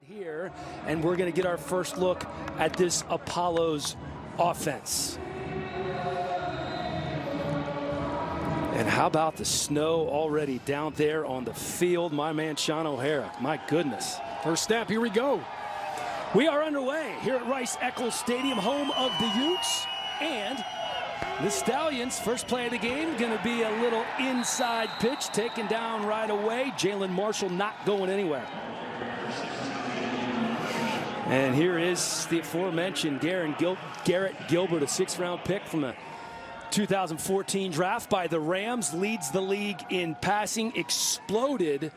Here, and we're going to get our first look at this Apollo's offense. And how about the snow already down there on the field? My man Sean O'Hara, my goodness. First snap, here we go. We are underway here at Rice-Eccles Stadium, home of the Utes and the Stallions. First play of the game, going to be a little inside pitch, taken down right away. Jalen Marshall not going anywhere. And here is the aforementioned Garrett Gilbert, a sixth-round pick from the 2014 draft by the Rams, leads the league in passing, exploded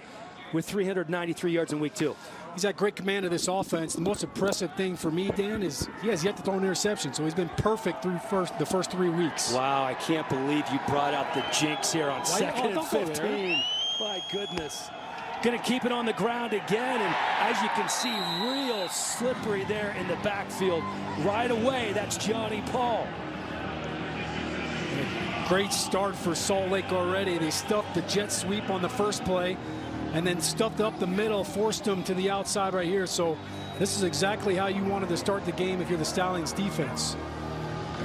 with 393 yards in week 2. He's got great command of this offense. The most impressive thing for me, Dan, is he has yet to throw an interception, so he's been perfect through the first 3 weeks. Wow, I can't believe you brought out the jinx here on second and 15. My goodness. Going to keep it on the ground again, and as you can see, real slippery there in the backfield. Right away, that's Johnny Paul. Great start for Salt Lake already. They stuffed the jet sweep on the first play and then stuffed up the middle, forced them to the outside right here. So this is exactly how you wanted to start the game if you're the Stallions defense.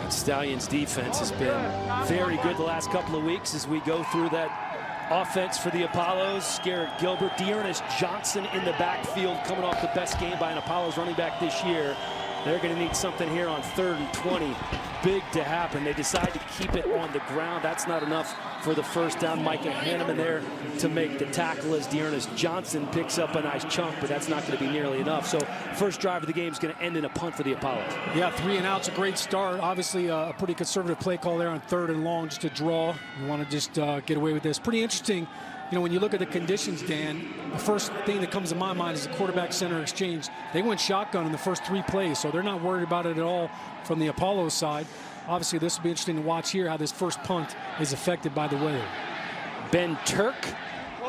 And Stallions defense has been very good the last couple of weeks as we go through that offense for the Apollos. Garrett Gilbert, Dearness Johnson in the backfield, coming off the best game by an Apollos running back this year. They're going to need something here on 3rd and 20. Big to happen. They decide to keep it on the ground. That's not enough for the first down. Micah Hanneman there to make the tackle as Dearness Johnson picks up a nice chunk, but that's not going to be nearly enough. So first drive of the game is going to end in a punt for the Apollos. Yeah, 3 and out's a great start. Obviously a pretty conservative play call there on 3rd and long, just a draw. You want to just get away with this. Pretty interesting. You know, when you look at the conditions, Dan, the first thing that comes to my mind is the quarterback-center exchange. They went shotgun in the first 3 plays, so they're not worried about it at all from the Apollo side. Obviously, this will be interesting to watch here how this first punt is affected by the weather. Ben Turk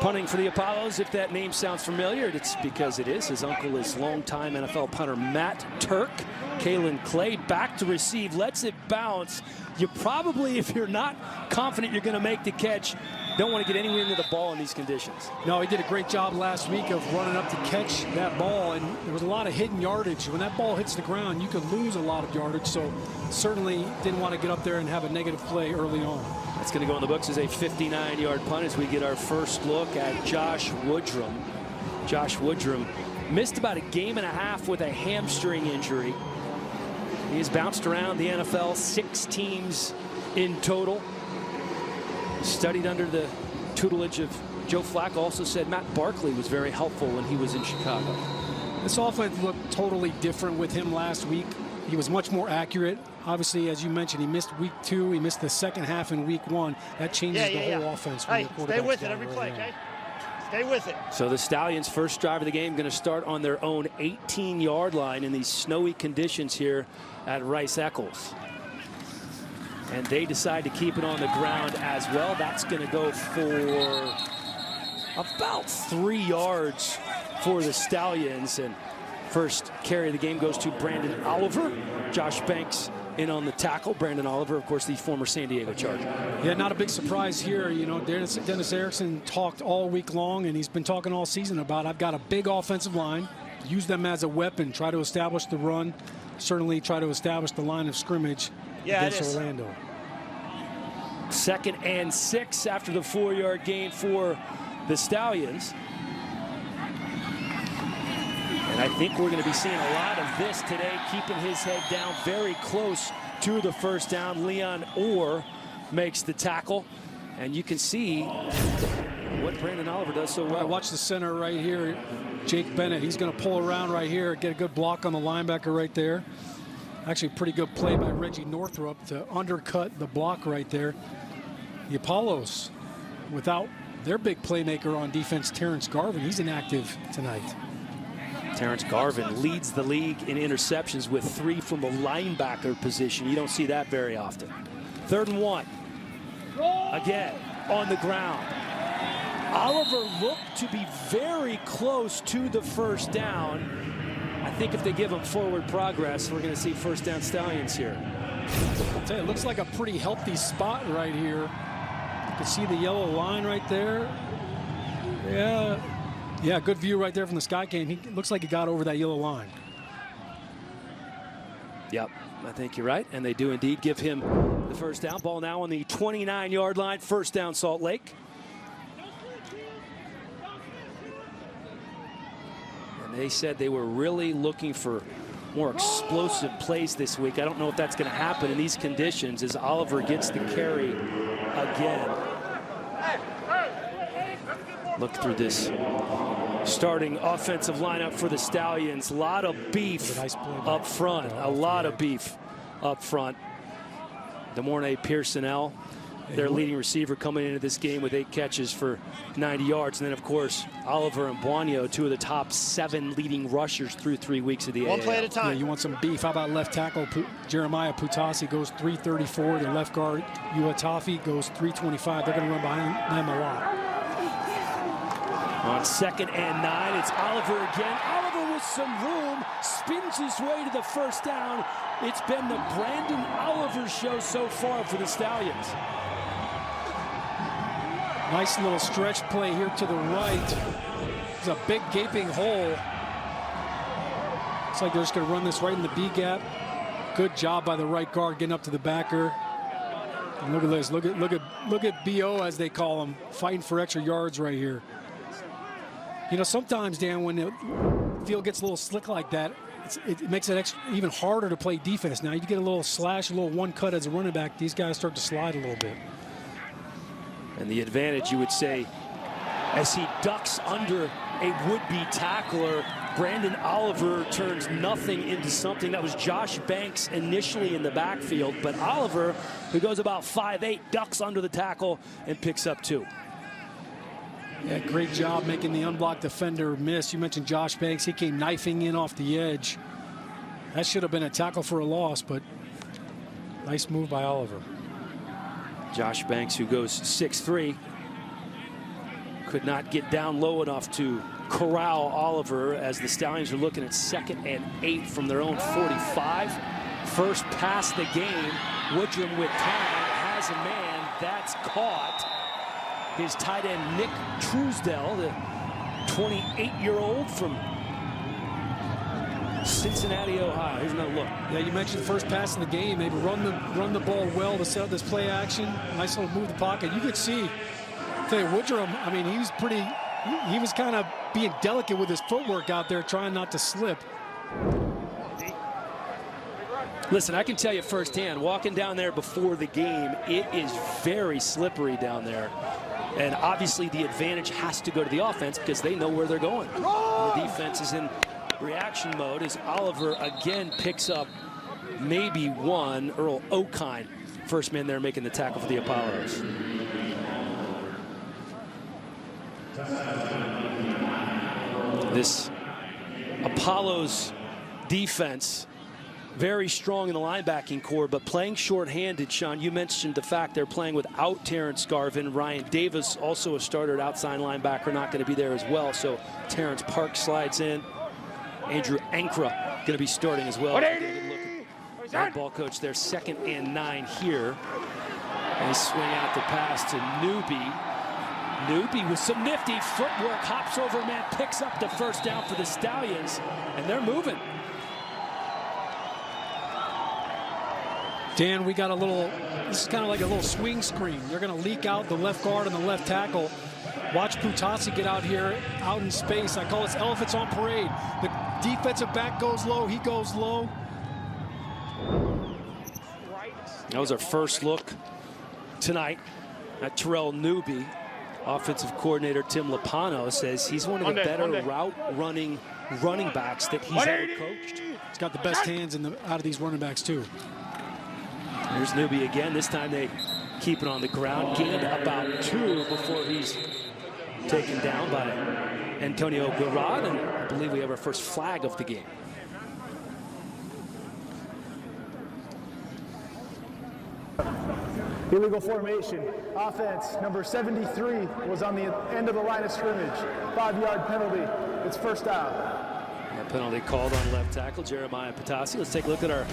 punting for the Apollos. If that name sounds familiar, it's because it is. His uncle is longtime NFL punter Matt Turk. Kalen Clay back to receive, lets it bounce. You probably, if you're not confident you're going to make the catch, don't want to get anywhere near the ball in these conditions. No, he did a great job last week of running up to catch that ball, and there was a lot of hidden yardage. When that ball hits the ground, you could lose a lot of yardage, so certainly didn't want to get up there and have a negative play early on. That's going to go in the books as a 59-yard punt as we get our first look at Josh Woodrum. Josh Woodrum missed about a game and a half with a hamstring injury. He has bounced around the NFL, 6 teams in total. Studied under the tutelage of Joe Flacco. Also said Matt Barkley was very helpful when he was in Chicago. This offense looked totally different with him last week. He was much more accurate. Obviously, as you mentioned, he missed week 2. He missed the second half in week 1. That changes the whole offense. Hey, stay with it every play, okay? Stay with it. So the Stallions' first drive of the game going to start on their own 18-yard line in these snowy conditions here at Rice-Eccles. And they decide to keep it on the ground as well. That's going to go for about 3 yards for the Stallions. And first carry of the game goes to Brandon Oliver. Josh Banks in on the tackle. Brandon Oliver, of course, the former San Diego Charger. Yeah, not a big surprise here. You know, Dennis Erickson talked all week long, and he's been talking all season about, I've got a big offensive line. Use them as a weapon. Try to establish the run. Certainly try to establish the line of scrimmage against Orlando. 2nd and 6 after the 4-yard gain for the Stallions. And I think we're going to be seeing a lot of this today, keeping his head down very close to the first down. Leon Orr makes the tackle. And you can see what Brandon Oliver does so well. Watch the center right here, Jake Bennett. He's going to pull around right here, get a good block on the linebacker right there. Actually, pretty good play by Reggie Northrup to undercut the block right there. The Apollos, without their big playmaker on defense, Terrence Garvin, he's inactive tonight. Terrence Garvin leads the league in interceptions with 3 from the linebacker position. You don't see that very often. 3rd and 1. Again, on the ground. Oliver looked to be very close to the first down. I think if they give him forward progress, we're going to see first down Stallions here. I'll tell you, it looks like a pretty healthy spot right here. You can see the yellow line right there. Yeah, Yeah, good view right there from the sky cam. He looks like he got over that yellow line. Yep, I think you're right. And they do indeed give him the first down. Ball now on the 29-yard line. First down, Salt Lake. And they said they were really looking for more explosive plays this week. I don't know if that's going to happen in these conditions as Oliver gets the carry again. Look through this starting offensive lineup for the Stallions. A lot of beef up front. A lot of beef up front. DeMornay Pearsonell, their leading receiver, coming into this game with 8 catches for 90 yards. And then, of course, Oliver and Buonio, 2 of the top 7 leading rushers through 3 weeks of the AAF. One play at a time. Yeah, you want some beef. How about left tackle Jeremiah Putasi goes 334. The left guard Uatafi goes 325. They're going to run behind them a lot. On 2nd and 9, it's Oliver again. Oliver with some room, spins his way to the first down. It's been the Brandon Oliver show so far for the Stallions. Nice little stretch play here to the right. There's a big gaping hole. Looks like they're just going to run this right in the B gap. Good job by the right guard getting up to the backer. And look at this. Look at BO, as they call him, fighting for extra yards right here. You know, sometimes, Dan, when the field gets a little slick like that, it makes it even harder to play defense. Now you get a little slash, a little one cut as a running back. These guys start to slide a little bit. And the advantage, you would say, as he ducks under a would-be tackler, Brandon Oliver turns nothing into something. That was Josh Banks initially in the backfield, but Oliver, who goes about 5'8", ducks under the tackle and picks up 2. Yeah, great job making the unblocked defender miss. You mentioned Josh Banks. He came knifing in off the edge. That should have been a tackle for a loss, but nice move by Oliver. Josh Banks, who goes 6'3", could not get down low enough to corral Oliver as the Stallions are looking at 2nd and 8 from their own 45. First pass the game. Woodrum with time has a man. That's caught. His tight end, Nick Truesdell, the 28-year-old from Cincinnati, Ohio. Here's another look. Yeah, you mentioned the first pass in the game. Maybe run the ball well to set up this play action. Nice little move the pocket. You could see, tell you, Woodrum, I mean, he was kind of being delicate with his footwork out there, trying not to slip. Listen, I can tell you firsthand, walking down there before the game, it is very slippery down there. And obviously the advantage has to go to the offense because they know where they're going. The defense is in reaction mode as Oliver again picks up maybe 1. Earl Okine, first man there making the tackle for the Apollos. This Apollos defense, very strong in the linebacking core, but playing shorthanded. Sean, you mentioned the fact they're playing without Terrence Garvin. Ryan Davis, also a starter outside linebacker, not going to be there as well. So Terrence Park slides in. Andrew Ankra going to be starting as well. Their ball coach there, 2nd and 9 here. They swing out the pass to Newby. Newby with some nifty footwork, hops over a man, picks up the first down for the Stallions, and they're moving. Dan, we got a little, this is kind of like a little swing screen. They're going to leak out the left guard and the left tackle. Watch Putasi get out here, out in space. I call this elephants on parade. The defensive back goes low, he goes low. That was our first look tonight at Terrell Newby. Offensive coordinator Tim Lopano says he's one of the better route-running running backs that he's ever coached. He's got the best hands out of these running backs, too. Here's Newby again. This time they keep it on the ground. Gained about 2 before he's taken down by Antonio Garrod. And I believe we have our first flag of the game. Illegal formation. Offense, number 73 was on the end of the line of scrimmage. 5-yard penalty. It's first down. That penalty called on left tackle Jeremiah Putasi. Let's take a look at our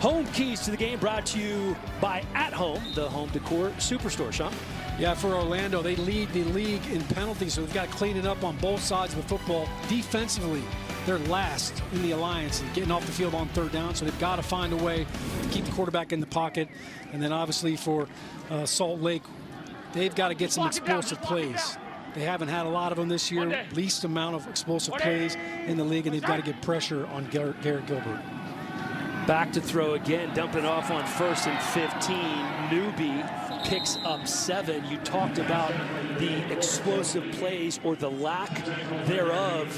home keys to the game, brought to you by At Home, the home decor superstore. Sean? Yeah, for Orlando, they lead the league in penalties, so they've got to clean it up on both sides of the football. Defensively, they're last in the Alliance and getting off the field on third down, so they've got to find a way to keep the quarterback in the pocket. And then obviously for Salt Lake, they've got to get some explosive plays. They haven't had a lot of them this year, least amount of explosive plays in the league, and they've got to get pressure on Garrett Gilbert. Back to throw again, dumping off on 1st and 15. Newby picks up 7. You talked about the explosive plays or the lack thereof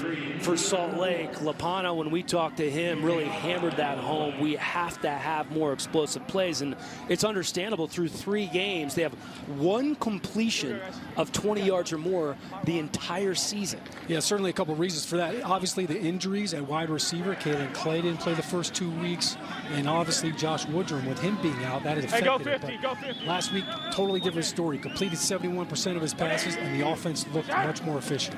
for Salt Lake. Lapano, when we talked to him, really hammered that home. We have to have more explosive plays, and it's understandable. Through 3 games, they have 1 completion of 20 yards or more the entire season. Yeah, certainly a couple of reasons for that. Obviously, the injuries at wide receiver. Kalen Clay didn't play the first 2 weeks, and obviously Josh Woodrum, with him being out, that has affected it. Go 50. Last week, totally different story. Completed 71% of his passes, and the offense looked much more efficient.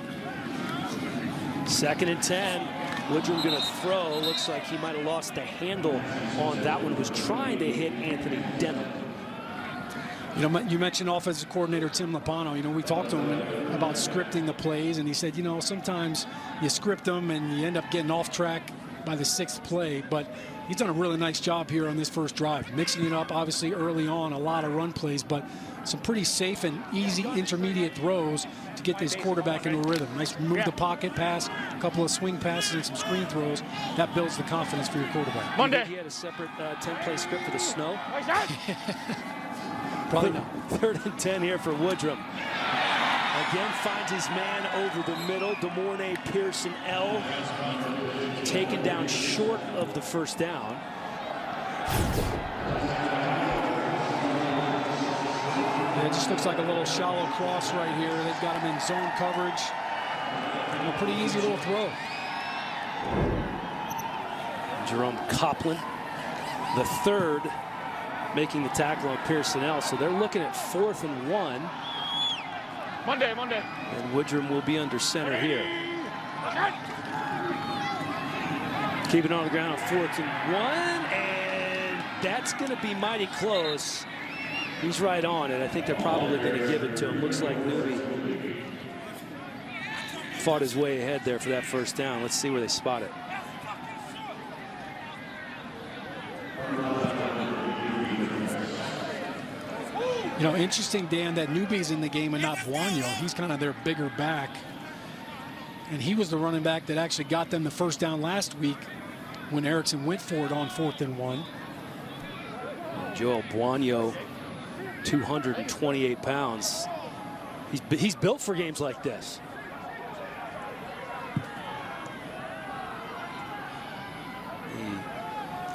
2nd and 10. Woodrum going to throw. Looks like he might have lost the handle on that one. Was trying to hit Anthony Denham. You know, you mentioned offensive coordinator Tim Lapano. You know, we talked to him about scripting the plays, and he said, you know, sometimes you script them and you end up getting off track by the 6th play, but he's done a really nice job here on this first drive, mixing it up obviously early on, a lot of run plays, but some pretty safe and easy intermediate throws to get this quarterback into a rhythm. Nice move the pocket pass, a couple of swing passes and some screen throws. That builds the confidence for your quarterback. Monday. He had a separate 10-play script for the snow. Probably not. 3rd and 10 here for Woodrum. Again, finds his man over the middle. DeMornay Pearson L. taken down short of the first down. Yeah, it just looks like a little shallow cross right here. They've got him in zone coverage. A pretty easy little throw. Jerome Copeland, the 3rd, making the tackle on Pearson L. So they're looking at 4th and 1. Monday. And Woodrum will be under center here. Keeping on the ground on 4th and 1, and that's going to be mighty close. He's right on it. I think they're probably going to give it to him. Looks like Newby fought his way ahead there for that first down. Let's see where they spot it. You know, interesting, Dan, that Newby's in the game and not Buonio. He's kind of their bigger back. And he was the running back that actually got them the first down last week when Erickson went for it on 4th and 1. Joel Buonio, 228 pounds. He's built for games like this.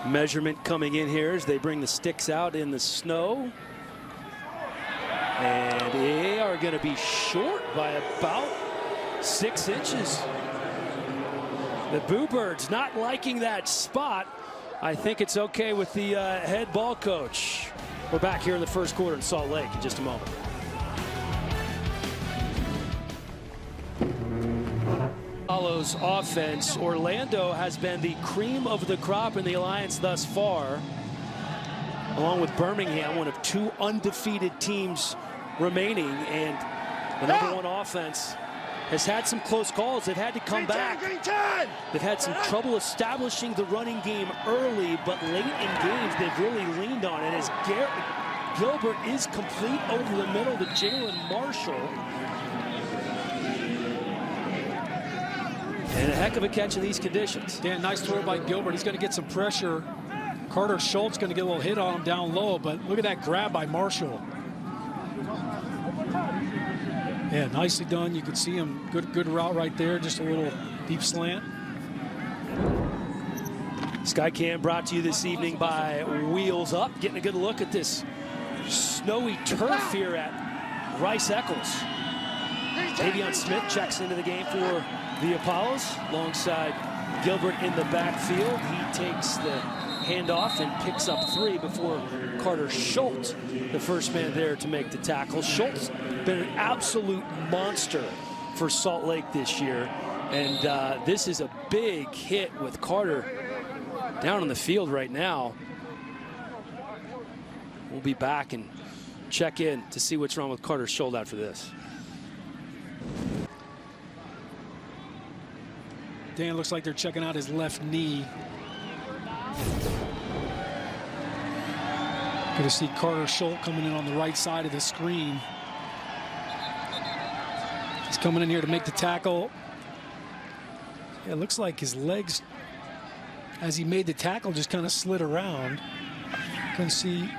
The measurement coming in here as they bring the sticks out in the snow. And they are going to be short by about 6 inches. The Boo Birds not liking that spot. I think it's okay with the head ball coach. We're back here in the first quarter in Salt Lake in just a moment. Follows offense. Orlando has been the cream of the crop in the Alliance thus far, along with Birmingham, one of 2 undefeated teams remaining, and the #1 offense has had some close calls. They've had to come back. They've had some trouble establishing the running game early, but late in games they've really leaned on it as Garrett Gilbert is complete over the middle to Jalen Marshall. And a heck of a catch in these conditions. Dan, nice throw by Gilbert. He's going to get some pressure. Carter Schultz going to get a little hit on him down low, but look at that grab by Marshall. Yeah, nicely done. You can see him. Good route right there. Just a little deep slant. Skycam brought to you this evening by Wheels Up. Getting a good look at this snowy turf here at Rice Eccles. Davion Smith checks into the game for the Apollos alongside Gilbert in the backfield. He takes the handoff and picks up 3 before Carter Schultz, the first man there to make the tackle. Schultz been an absolute monster for Salt Lake this year, and this is a big hit with Carter down on the field right now. We'll be back in check in to see what's wrong with Carter's shoulder after this. Dan, looks like they're checking out his left knee. Good to see Carter Schultz coming in on the right side of the screen. He's coming in here to make the tackle. Yeah, it looks like his legs, as he made the tackle, just kind of slid around. Couldn't see.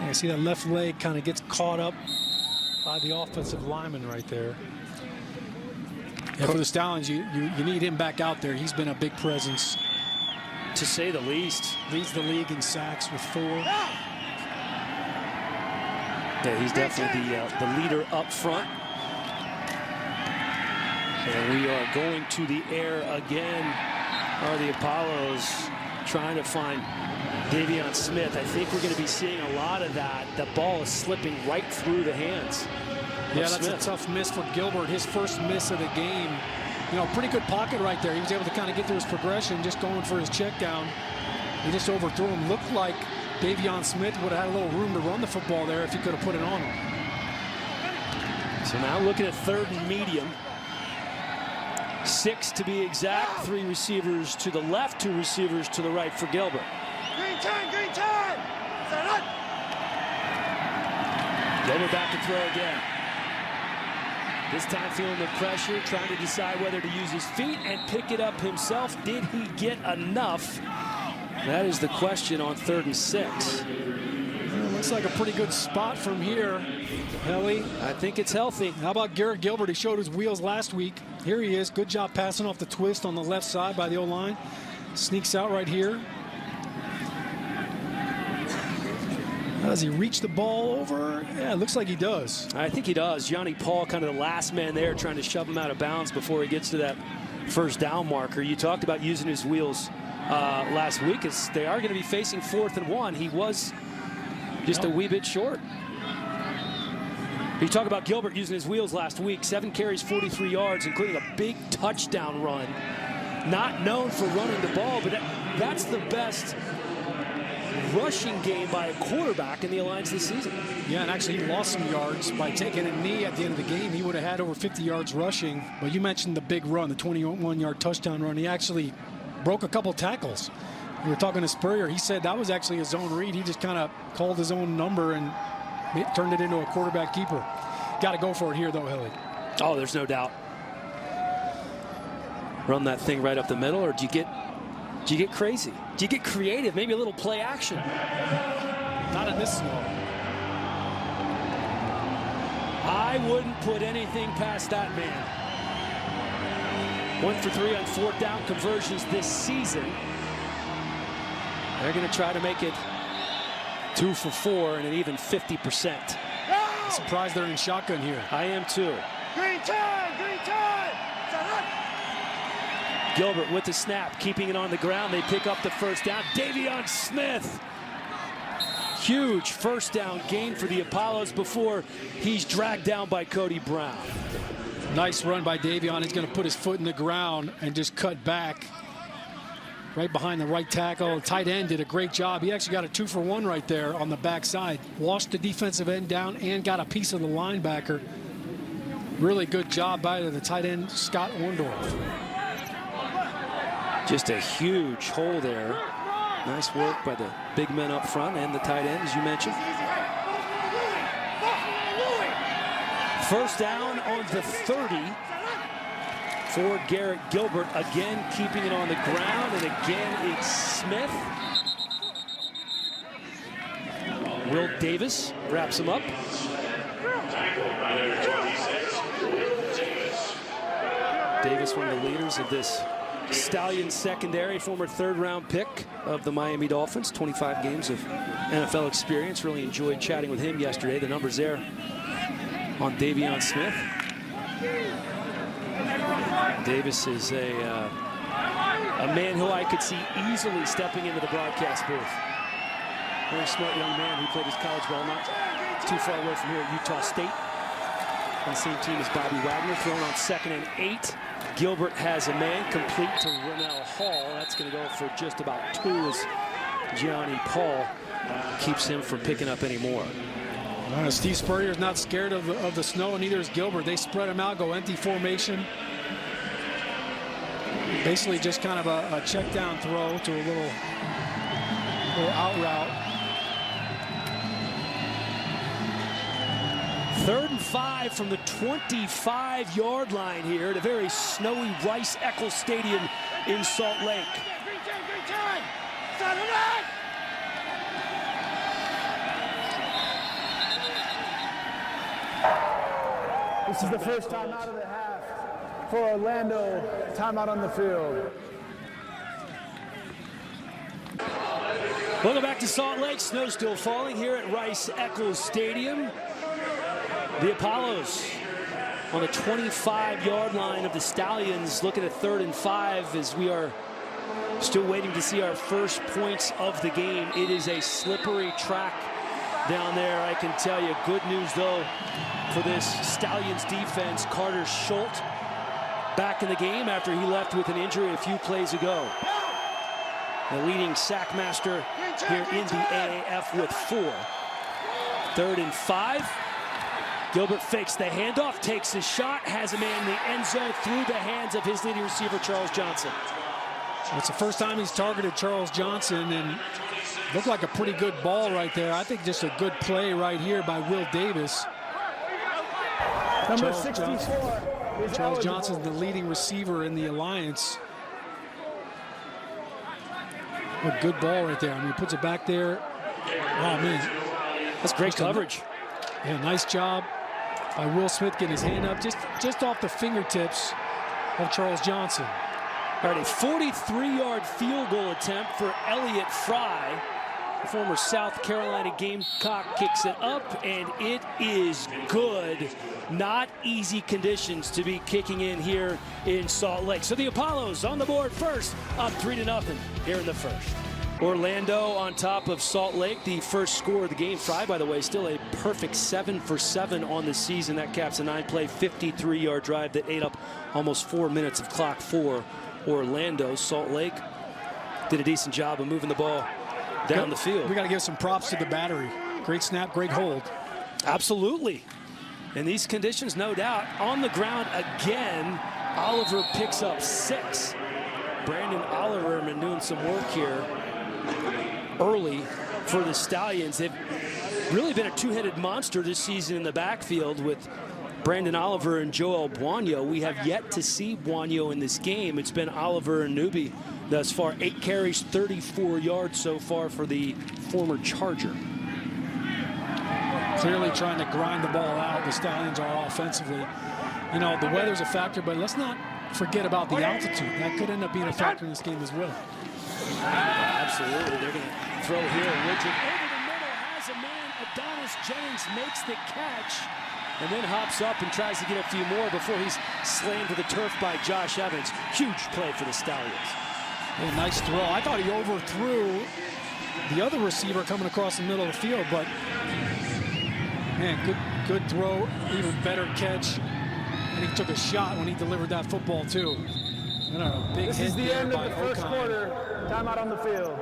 Yeah, see that left leg kind of gets caught up by the offensive lineman right there. Yeah, for the Stallions, you need him back out there. He's been a big presence, to say the least. Leads the league in sacks with 4. Yeah, he's definitely the leader up front. And we are going to the air again. Are the Apollos trying to find Davion Smith? I think we're going to be seeing a lot of that. The ball is slipping right through the hands. Yeah, that's a tough miss for Gilbert. His first miss of the game. You know, pretty good pocket right there. He was able to kind of get through his progression, just going for his check down. He just overthrew him. Looked like Davion Smith would have had a little room to run the football there if he could have put it on him. So now looking at 3rd and medium. 6 to be exact. 3 receivers to the left, 2 receivers to the right for Gilbert. Green time, green time! Gilbert back to throw again. This time feeling the pressure, trying to decide whether to use his feet and pick it up himself. Did he get enough? That is the question on 3rd and 6. Well, looks like a pretty good spot from here, Helly. I think it's healthy. How about Garrett Gilbert? He showed his wheels last week. Here he is. Good job passing off the twist on the left side by the O-line. Sneaks out right here. Does he reach the ball over? Yeah, it looks like he does. I think he does. Johnny Paul kind of the last man there, trying to shove him out of bounds before he gets to that first down marker. You talked about using his wheels last week, as they are going to be facing 4th and 1. He was just a wee bit short. You talk about Gilbert using his wheels last week. 7 carries, 43 yards, including a big touchdown run. Not known for running the ball, but that's the best rushing game by a quarterback in the Alliance this season. Yeah, and actually he lost some yards by taking a knee at the end of the game. He would have had over 50 yards rushing. But you mentioned the big run, the 21-yard touchdown run. He actually broke a couple tackles. We were talking to Spurrier. He said that was actually his own read. He just kind of called his own number and turned it into a quarterback keeper. Got to go for it here, though, Hilly. Oh, there's no doubt. Run that thing right up the middle, or do you get crazy? Do you get creative? Maybe a little play action? Not in this small. I wouldn't put anything past that man. 1 for 3 on 4th down conversions this season. They're going to try to make it 2 for 4 and an even 50%. I'm surprised they're in shotgun here. I am too. Green time, green time! Gilbert with the snap, keeping it on the ground. They pick up the first down. Davion Smith. Huge first down gain for the Apollos before he's dragged down by Cody Brown. Nice run by Davion. He's going to put his foot in the ground and just cut back right behind the right tackle. The tight end did a great job. He actually got a 2 for 1 right there on the backside. Washed the defensive end down and got a piece of the linebacker. Really good job by the tight end, Scott Orndorff. Just a huge hole there. Nice work by the big men up front and the tight end, as you mentioned. First down on the 30 for Garrett Gilbert. Again, keeping it on the ground, and again, it's Smith. Will Davis wraps him up. Davis, one of the leaders of this Stallions secondary, former 3rd-round pick of the Miami Dolphins, 25 games of NFL experience. Really enjoyed chatting with him yesterday. The numbers there on Davion Smith. Davis is a man who I could see easily stepping into the broadcast booth. Very smart young man who played his college ball not too far away from here at Utah State. On the same team as Bobby Wagner, thrown on 2nd and 8. Gilbert has a man complete to Rennell Hall. That's going to go for just about 2 as Johnny Paul keeps him from picking up any more. Steve Spurrier is not scared of the snow, and neither is Gilbert. They spread him out, go empty formation. Basically just kind of a check down throw to a little out route. 3rd and 5 from the 25-yard line here at a very snowy Rice-Eccles Stadium in Salt Lake. Green 10, green 10. Start it up. This is the first time out of the half for Orlando. Timeout on the field. Welcome back to Salt Lake. Snow still falling here at Rice-Eccles Stadium. The Apollos on the 25-yard line of the Stallions, looking at 3rd and 5 as we are still waiting to see our first points of the game. It is a slippery track down there, I can tell you. Good news, though, for this Stallions defense. Carter Schultz back in the game after he left with an injury a few plays ago. The leading sack master here in the AAF with 4. 3rd and 5. Gilbert fakes the handoff, takes a shot, has a man in the end zone through the hands of his leading receiver, Charles Johnson. It's the first time he's targeted Charles Johnson, and looked like a pretty good ball right there. I think just a good play right here by Will Davis. Number Charles 64 is Charles eligible. Johnson's the leading receiver in the alliance. A good ball right there. I mean, he puts it back there. Oh, man. That's great coverage. Yeah, nice job by Will Smith getting his hand up just off the fingertips of Charles Johnson. All right, a 43-yard field goal attempt for Elliott Fry. The former South Carolina Gamecock kicks it up, and it is good. Not easy conditions to be kicking in here in Salt Lake. So the Apollos on the board first, up 3-0 here in the first. Orlando on top of Salt Lake, the first score of the game. Fry, by the way, still a perfect 7 for 7 on the season. That caps a 9-play, 53-yard drive that ate up almost 4 minutes of clock for Orlando. Salt Lake did a decent job of moving the ball down the field. We got to give some props to the battery. Great snap, great hold. Absolutely. In these conditions, no doubt. On the ground again, Oliver picks up 6. Brandon Oliver been doing some work here early for the Stallions. They've really been a two-headed monster this season in the backfield with Brandon Oliver and Joel Buonio. We have yet to see Buonio in this game. It's been Oliver and Newby thus far. 8 carries, 34 yards so far for the former Charger. Clearly trying to grind the ball out. The Stallions are offensively. You know, the weather's a factor, but let's not forget about the altitude. That could end up being a factor in this game as well. Absolutely. They're going to throw here. Richard over the middle, has a man. Adonis Jennings makes the catch and then hops up and tries to get a few more before he's slammed to the turf by Josh Evans. Huge play for the Stallions. A nice throw. I thought he overthrew the other receiver coming across the middle of the field, but man, good throw, even better catch. And he took a shot when he delivered that football too. And a big This hit is the there end of by the first O'Connor. quarter. Timeout on the field.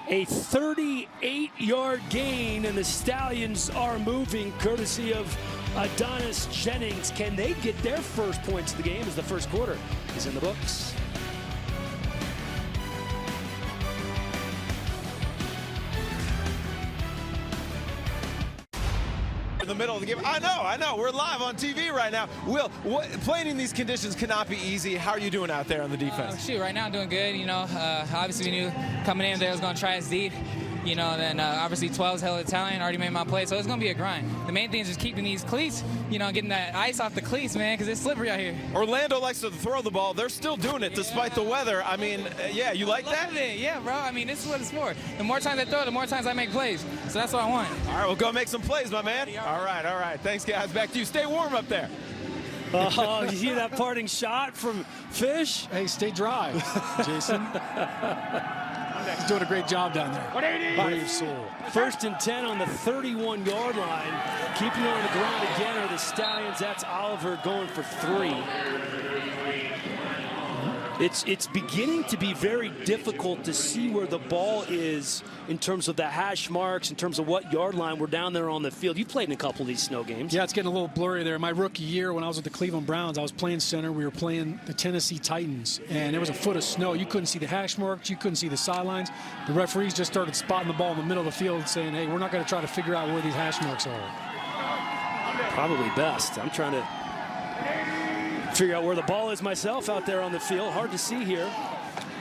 A 38-yard gain, and the Stallions are moving courtesy of Adonis Jennings. Can they get their first points of the game as the first quarter is in the books? The middle of the game. I know. We're live on TV right now. Will, playing in these conditions cannot be easy. How are you doing out there on the defense? Shoot, right now I'm doing good. You know, obviously we knew coming in there I was going to try us deep. You know, then obviously 12's hella talent. Already made my play, so it's going to be a grind. The main thing is just keeping these cleats, you know, getting that ice off the cleats, man, because it's slippery out here. Orlando likes to throw the ball. They're still doing it despite the weather. I mean, yeah, you like that? Love it. Yeah, bro. I mean, this is what it's for. The more times I throw, the more times I make plays. So that's what I want. All right, well, go make some plays, my man. All right. Thanks, guys. Back to you. Stay warm up there. Oh, you hear that parting shot from Fish? Hey, stay dry, Jason. He's doing a great job down there. Brave soul. 1st and 10 on the 31-yard line. Keeping it on the ground again are the Stallions. That's Oliver going for 3. It's beginning to be very difficult to see where the ball is in terms of the hash marks, in terms of what yard line we're down there on the field. You've played in a couple of these snow games. Yeah, it's getting a little blurry there. My rookie year when I was with the Cleveland Browns, I was playing center. We were playing the Tennessee Titans, and there was a foot of snow. You couldn't see the hash marks. You couldn't see the sidelines. The referees just started spotting the ball in the middle of the field saying, hey, we're not going to try to figure out where these hash marks are. Probably best. I'm trying to figure out where the ball is myself out there on the field. Hard to see here.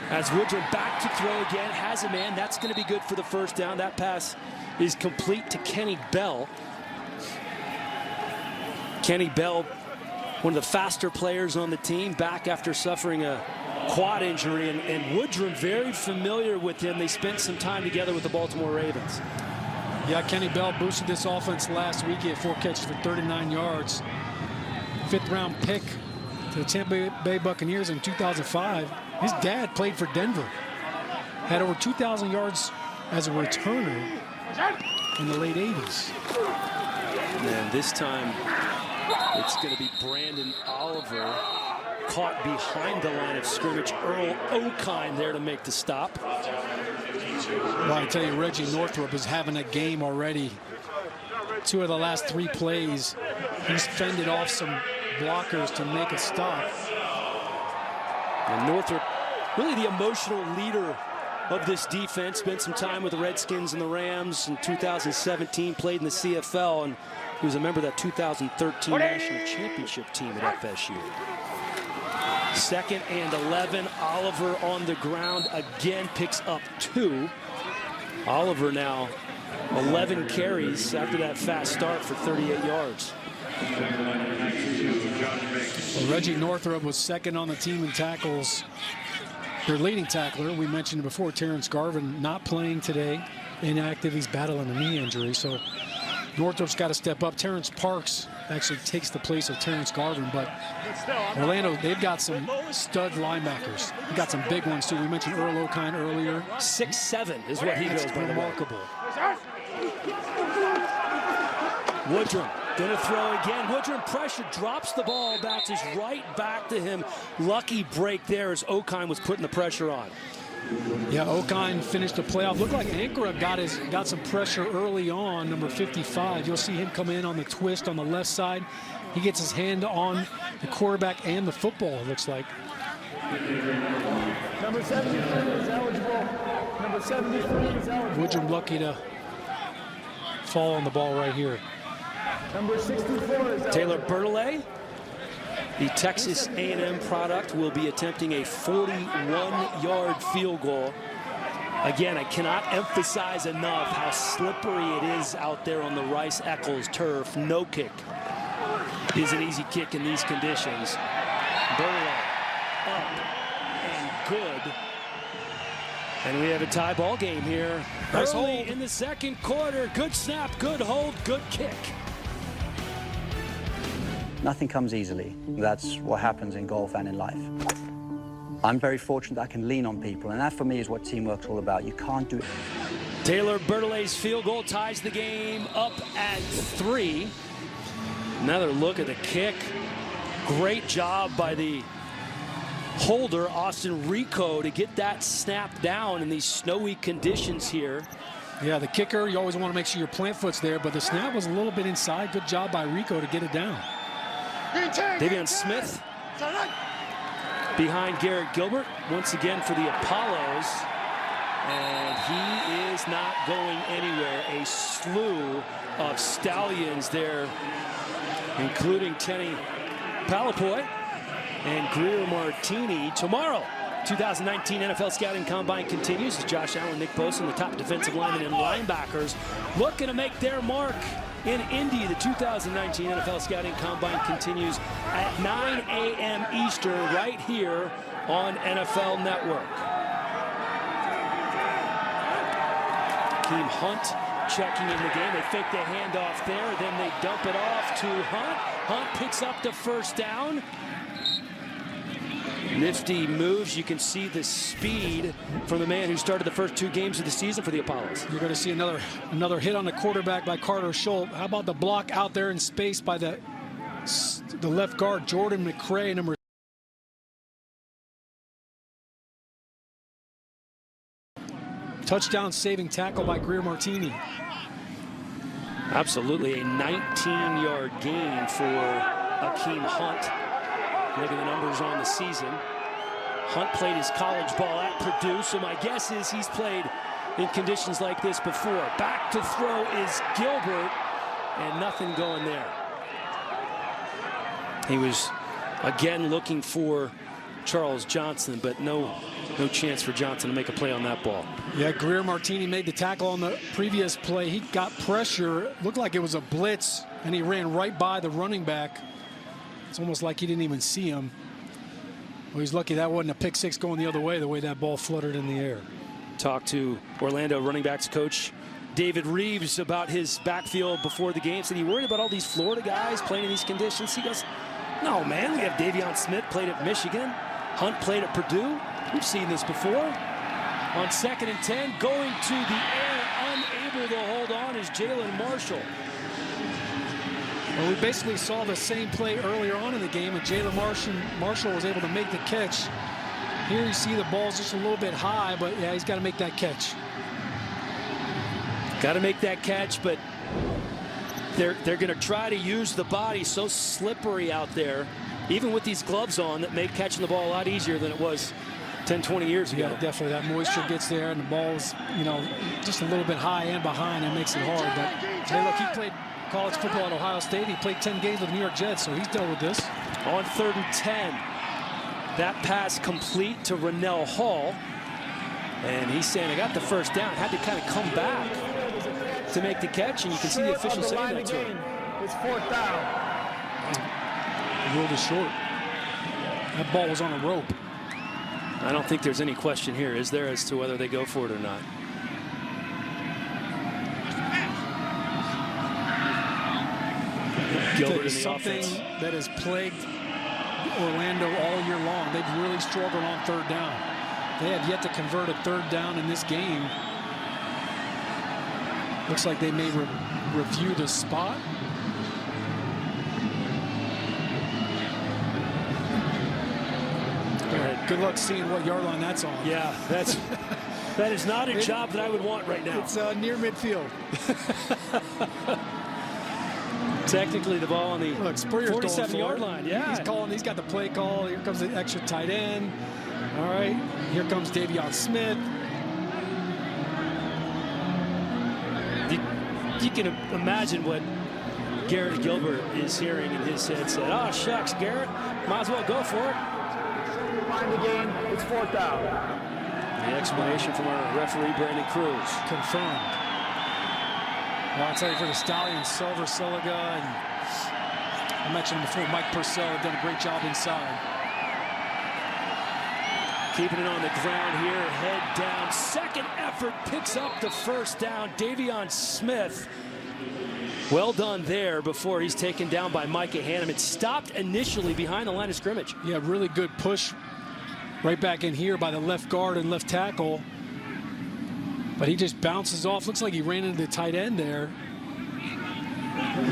As Woodrum back to throw again, has a man. That's going to be good for the first down. That pass is complete to Kenny Bell. Kenny Bell, one of the faster players on the team, back after suffering a quad injury. And Woodrum very familiar with him. They spent some time together with the Baltimore Ravens. Yeah, Kenny Bell boosted this offense last week. He had 4 catches for 39 yards. 5th-round pick to the Tampa Bay Buccaneers in 2005. His dad played for Denver. Had over 2,000 yards as a returner in the late 80s. And this time, it's going to be Brandon Oliver caught behind the line of scrimmage. Earl Okine there to make the stop. Well, I tell you, Reggie Northrup is having a game already. 2 of the last 3 plays, he's fended off some blockers to make a stop. And Northrup, really the emotional leader of this defense. Spent some time with the Redskins and the Rams in 2017, played in the CFL, and he was a member of that 2013 National Championship team at FSU. 2nd and 11, Oliver on the ground again, picks up 2. Oliver now 11 carries after that fast start for 38 yards. Well, Reggie Northrup was 2nd on the team in tackles. Their leading tackler, we mentioned before, Terrence Garvin, not playing today. Inactive, he's battling a knee injury, so Northrup's got to step up. Terrence Parks actually takes the place of Terrence Garvin, but Orlando, they've got some stud linebackers. They've got some big ones, too. We mentioned Earl Okine earlier. 6'7" is what he goes by. Remarkable. Woodrum gonna throw again. Woodrum pressure, drops the ball, bounces right back to him. Lucky break there as Okine was putting the pressure on. Yeah, Okine finished the playoff. Looked like Ankara got some pressure early on, number 55. You'll see him come in on the twist on the left side. He gets his hand on the quarterback and the football, it looks like. Number 73 is eligible. Number 73 is eligible. Woodrum lucky to fall on the ball right here. Number 64 is eligible. Taylor Bertollet, the Texas A&M product, will be attempting a 41-yard field goal. Again, I cannot emphasize enough how slippery it is out there on the Rice-Eccles turf. No kick is an easy kick in these conditions. Bertollet up and good. And we have a tie ball game here. Nice Early hold in the 2nd quarter. Good snap, good hold, good kick. Nothing comes easily. That's what happens in golf and in life. I'm very fortunate that I can lean on people, and that for me is what teamwork's all about. You can't do it. Taylor Bertolet's field goal ties the game up at 3. Another look at the kick. Great job by the holder, Austin Rico, to get that snap down in these snowy conditions here. Yeah, the kicker, you always want to make sure your plant foot's there, but the snap was a little bit inside. Good job by Rico to get it down. Davion Smith behind Garrett Gilbert once again for the Apollos, and he is not going anywhere. A slew of Stallions there, including Tenny Palapoy and Greer Martini. Tomorrow, 2019 NFL Scouting Combine continues as Josh Allen, Nick Bosa, the top defensive linemen and linebackers looking to make their mark in Indy. The 2019 NFL Scouting Combine continues at 9 a.m. Eastern right here on NFL Network. Keem Hunt checking in the game. They fake the handoff there, then they dump it off to Hunt. Hunt picks up the first down. Nifty moves. You can see the speed from the man who started the first 2 games of the season for the Apollos. You're going to see another hit on the quarterback by Carter Schultz. How about the block out there in space by the left guard, Jordan McCray, number Touchdown saving tackle by Greer Martini. Absolutely a 19-yard gain for Akeem Hunt. Look at the numbers on the season. Hunt played his college ball at Purdue, so my guess is he's played in conditions like this before. Back to throw is Gilbert, and nothing going there. He was again looking for Charles Johnson, but no chance for Johnson to make a play on that ball. Yeah, Greer Martini made the tackle on the previous play. He got pressure, looked like it was a blitz, and he ran right by the running back. It's almost like he didn't even see him. Well, he's lucky that wasn't a pick six going the other way, the way that ball fluttered in the air. Talked to Orlando running backs coach David Reeves about his backfield before the game. Said he worried about all these Florida guys playing in these conditions. He goes, no, man, we have Davion Smith played at Michigan. Hunt played at Purdue. We've seen this before. On 2nd and 10, going to the air, unable to hold on is Jalen Marshall. Well, we basically saw the same play earlier on in the game, and Jalen Marshall was able to make the catch. Here you see the ball's just a little bit high, but yeah, he's got to make that catch. Got to make that catch, but they're going to try to use the body. So slippery out there, even with these gloves on, that make catching the ball a lot easier than it was 10, 20 years ago. Yeah, definitely. That moisture gets there, and the ball's, you know, just a little bit high and behind. It makes it hard. But hey, look, he played college football at Ohio State. He played 10 games with the New York Jets, so he's dealt with this. On 3rd and 10, that pass complete to Rennell Hall. And he's saying, I got the first down. Had to kind of come back to make the catch, and you can see the official saying that to him. It's 4th down. He rolled it short. That ball was on a rope. I don't think there's any question here, is there, as to whether they go for it or not? Gilbert in the something offense that has plagued Orlando all year long. They've really struggled on 3rd down. They have yet to convert a 3rd down in this game. Looks like they may review the spot. Good luck seeing what yard line that's on. Yeah, that is not a job that I would want right now. It's near midfield. Technically, the ball on the 47-yard line. Yeah, he's calling. He's got the play call. Here comes the extra tight end. All right, here comes Davion Smith. You can imagine what Garrett Gilbert is hearing in his headset. Oh, shucks, Garrett, might as well go for it. Behind the game, it's 4th down. The explanation from our referee, Brandon Cruz. Confirmed. Well, I'll tell you, for the Stallions, Silver, Siliga, and I mentioned before, Mike Purcell have done a great job inside. Keeping it on the ground here, head down. Second effort picks up the first down. Davion Smith. Well done there before he's taken down by Micah Hannum. It stopped initially behind the line of scrimmage. Yeah, really good push right back in here by the left guard and left tackle. But he just bounces off. Looks like he ran into the tight end there.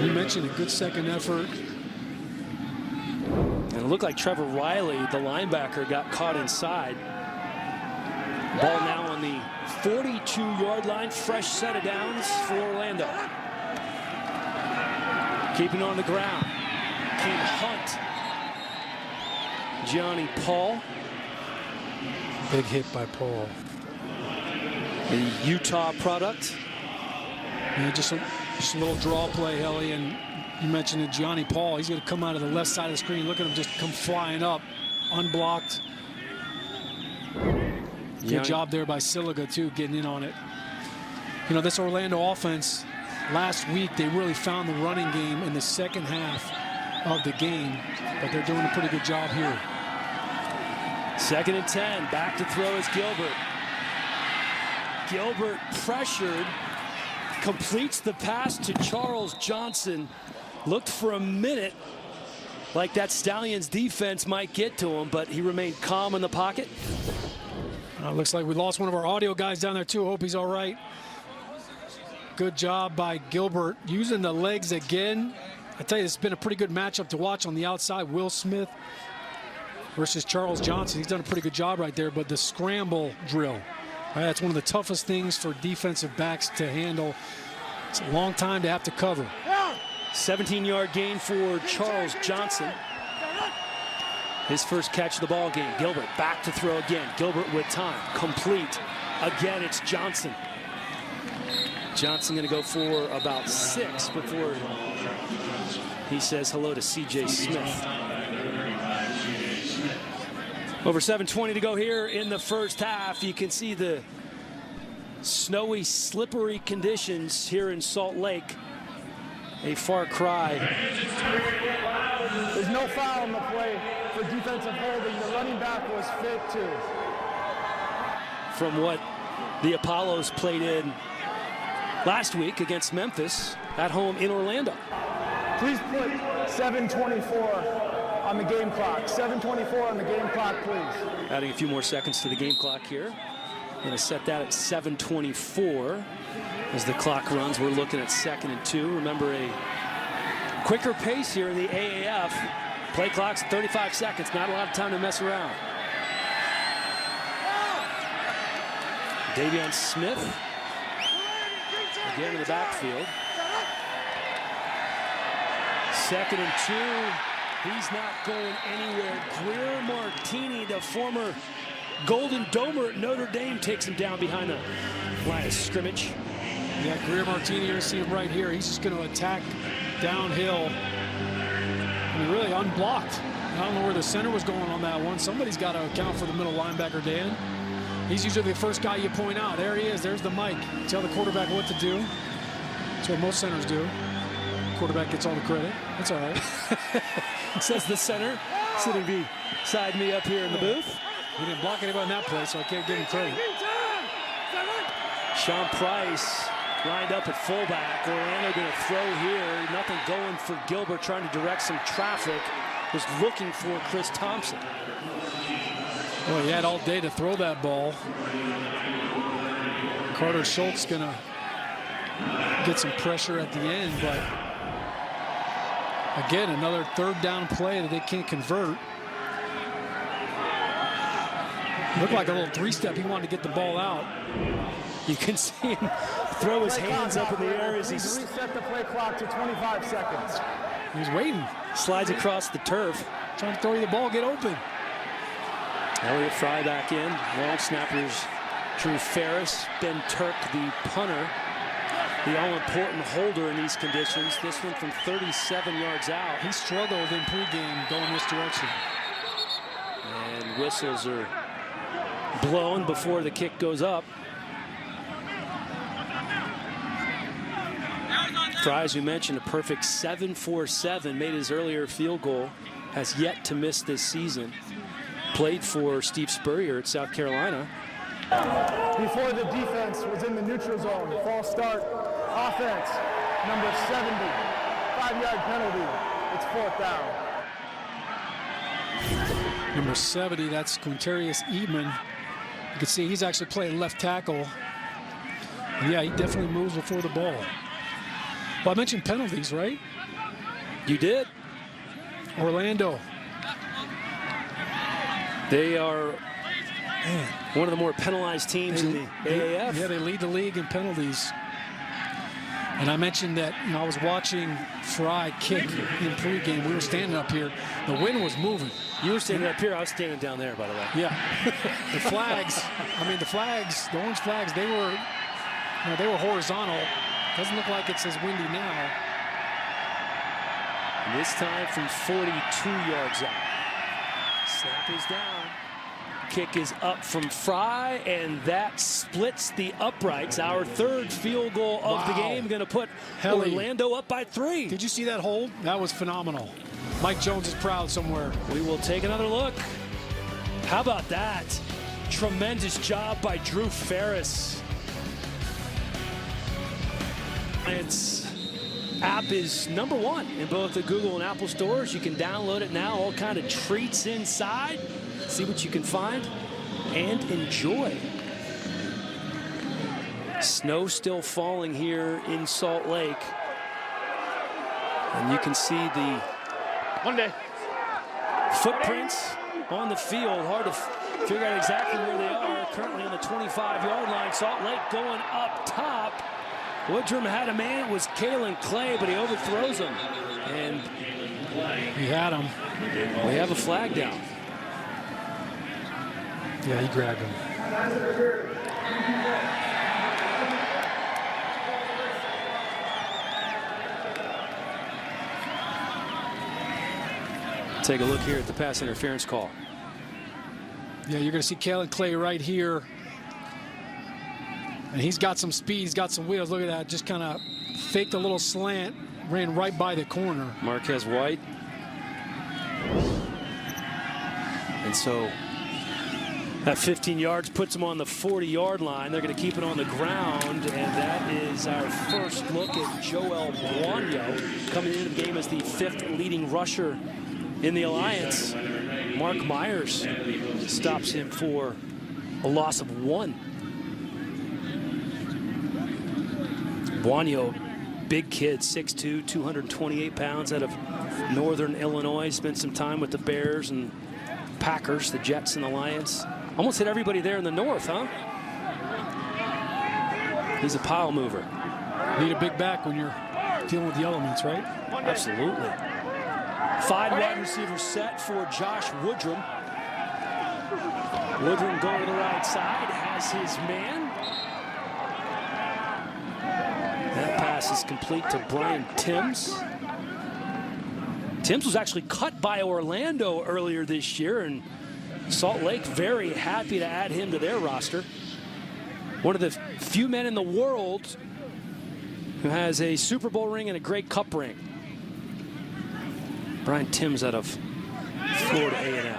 You mentioned a good second effort. And it looked like Trevor Riley, the linebacker, got caught inside. Ball now on the 42-yard line. Fresh set of downs for Orlando. Keeping on the ground. King Hunt. Johnny Paul. Big hit by Paul. The Utah product. Yeah, just a little draw play, Helly, and you mentioned it, Johnny Paul. He's going to come out of the left side of the screen. Look at him just come flying up, unblocked. Good job there by Siliga, too, getting in on it. You know, this Orlando offense, last week, they really found the running game in the second half of the game, but they're doing a pretty good job here. 2nd and 10. Back to throw is Gilbert. Gilbert pressured, completes the pass to Charles Johnson. Looked for a minute like that Stallions defense might get to him, but he remained calm in the pocket. Looks like we lost one of our audio guys down there too. Hope he's all right. Good job by Gilbert using the legs again. I tell you, it's been a pretty good matchup to watch on the outside. Will Smith versus Charles Johnson. He's done a pretty good job right there, but the scramble drill. That's one of the toughest things for defensive backs to handle. It's a long time to have to cover. 17-yard gain for Charles Johnson. His first catch of the ball game. Gilbert back to throw again. Gilbert with time. Complete. Again, it's Johnson. Johnson going to go for about 6 before he says hello to C.J. Smith. Over 7:20 to go here in the first half. You can see the snowy, slippery conditions here in Salt Lake. A far cry. There's no foul on the play for defensive holding. The running back was fit too. From what the Apollos played in last week against Memphis at home in Orlando. Please put 7:24 on the game clock. 7:24 on the game clock, please. Adding a few more seconds to the game clock here. Going to set that at 7:24 as the clock runs. We're looking at 2nd and 2. Remember, a quicker pace here in the AAF. Play clock's 35 seconds. Not a lot of time to mess around. Davion Smith again in the backfield. 2nd and 2. He's not going anywhere. Greer Martini, the former Golden Domer at Notre Dame, takes him down behind the line of scrimmage. Yeah, Greer Martini, you see him right here. He's just going to attack downhill. I mean, really unblocked. I don't know where the center was going on that one. Somebody's got to account for the middle linebacker, Dan. He's usually the first guy you point out. There he is. There's the mic. Tell the quarterback what to do. That's what most centers do. Quarterback gets all the credit. That's all right. Says the center sitting beside me up here in the booth. He didn't block anybody in that play, so I can't give him credit. Sean Price lined up at fullback. Orlando going to throw here. Nothing going for Gilbert, trying to direct some traffic. Was looking for Chris Thompson. Well, he had all day to throw that ball. Carter Schultz going to get some pressure at the end, but again, another 3rd down play that they can't convert. Looked like a little 3-step. He wanted to get the ball out. You can see him throw his hands up in the air as he reset the play clock to 25 seconds. He's waiting. Slides across the turf. Trying to throw you the ball, get open. Elliott Fry back in. Long snappers Drew Ferris. Ben Turk, the punter. The all-important holder in these conditions. This one from 37 yards out. He struggled in pregame going this direction. And whistles are blown before the kick goes up. Fry, as we mentioned, a perfect 7-for-7. Made his earlier field goal. Has yet to miss this season. Played for Steve Spurrier at South Carolina. Before the defense was in the neutral zone. False start. Offense, number 70. 5-yard penalty. It's 4th down. Number 70, that's Quintarius Eatman. You can see he's actually playing left tackle. Yeah, he definitely moves before the ball. Well, I mentioned penalties, right? You did. Orlando. They are one of the more penalized teams in the AAF. Yeah, they lead the league in penalties. And I mentioned that, I was watching Fry kick in pregame. We were standing up here. The wind was moving. You were standing up here. I was standing down there, by the way. Yeah. The flags, the orange flags, they were horizontal. Doesn't look like it's as windy now. And this time from 42 yards out. Snap is down. Kick is up from Fry, and that splits the uprights. Our 3rd field goal of the game, going to put Orlando up by 3. Did you see that hold? That was phenomenal. Mike Jones is proud somewhere. We will take another look. How about that? Tremendous job by Drew Ferris. Its app is #1 in both the Google and Apple stores. You can download it now. All kind of treats inside. See what you can find and enjoy. Snow still falling here in Salt Lake. And you can see the Monday. footprints on the field. Hard to figure out exactly where they are. Currently on the 25-yard line. Salt Lake going up top. Woodrum had a man. It was Kalen Clay, but he overthrows him. And he had him. We have a flag down. Yeah, he grabbed him. Take a look here at the pass interference call. Yeah, you're going to see Kalen Clay right here. And he's got some speed. He's got some wheels. Look at that. Just kind of faked a little slant. Ran right by the corner. Marquez White. And so that 15 yards puts him on the 40-yard line. They're going to keep it on the ground. And that is our first look at Joel Buonio coming into the game as the 5th leading rusher in the Alliance. Mark Myers stops him for a loss of 1. Buonio, big kid, 6'2", 228 pounds, out of Northern Illinois. Spent some time with the Bears and Packers, the Jets and the Lions. Almost hit everybody there in the north, huh? He's a pile mover. Need a big back when you're dealing with the elements, right? Absolutely. 5 wide receivers set for Josh Woodrum. Woodrum going to the right side, has his man. That pass is complete to Brian Timms. Timms was actually cut by Orlando earlier this year, and Salt Lake very happy to add him to their roster. One of the few men in the world who has a Super Bowl ring and a Grey Cup ring. Brian Timms out of Florida A&M.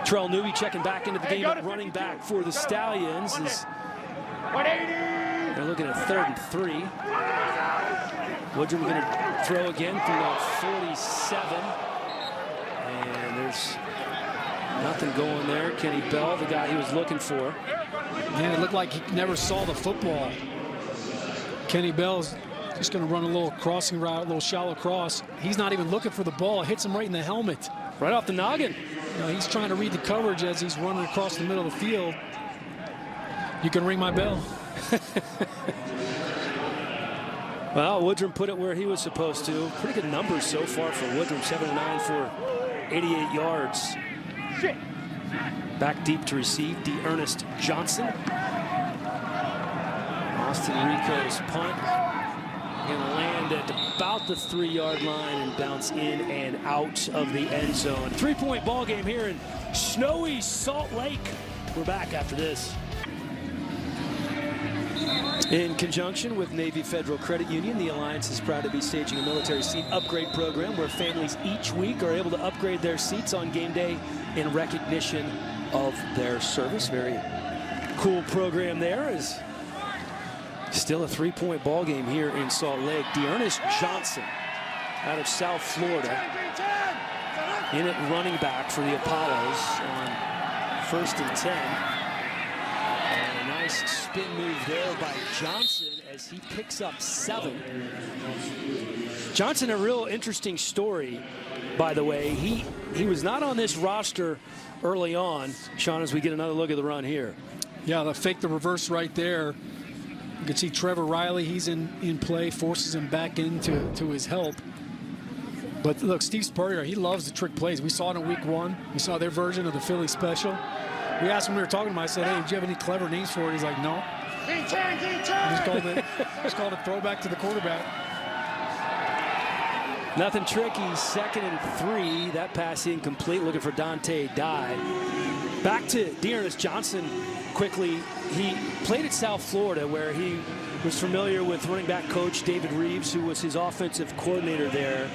Terrell Newby checking back into the game at running back for the Stallions. They're looking at 3rd and 3. Woodrum going to throw again from the 47. And there's nothing going there. Kenny Bell, the guy he was looking for. Man, it looked like he never saw the football. Kenny Bell's just going to run a little crossing route, a little shallow cross. He's not even looking for the ball. It hits him right in the helmet. Right off the noggin. You know, he's trying to read the coverage as he's running across the middle of the field. You can ring my bell. Well, Woodrum put it where he was supposed to. Pretty good numbers so far for Woodrum. 7 of 9 for 88 yards. Back deep to receive, Ernest Johnson. Austin Rico's punt. Going to land at about the 3-yard line and bounce in and out of the end zone. 3-point ball game here in snowy Salt Lake. We're back after this. In conjunction with Navy Federal Credit Union, the Alliance is proud to be staging a military seat upgrade program where families each week are able to upgrade their seats on game day in recognition of their service. Very cool program there. Is still a 3-point ball game here in Salt Lake. Ernest Johnson out of South Florida in at running back for the Apollos on 1st and 10. And a nice spin move there by Johnson as he picks up 7. Johnson, a real interesting story, by the way. He was not on this roster early on. Sean, as we get another look at the run here. Yeah, the fake the reverse right there. You can see Trevor Riley, he's in play, forces him back into his help. But look, Steve Spurrier, he loves the trick plays. We saw it in week 1. We saw their version of the Philly special. We asked him, we were talking about it, I said, hey, do you have any clever names for it? He's like, no. Just called it throwback to the quarterback. Nothing tricky, 2nd and 3. That pass incomplete, looking for Dante Dye. Back to Ernest Johnson quickly. He played at South Florida where he was familiar with running back coach David Reeves, who was his offensive coordinator there.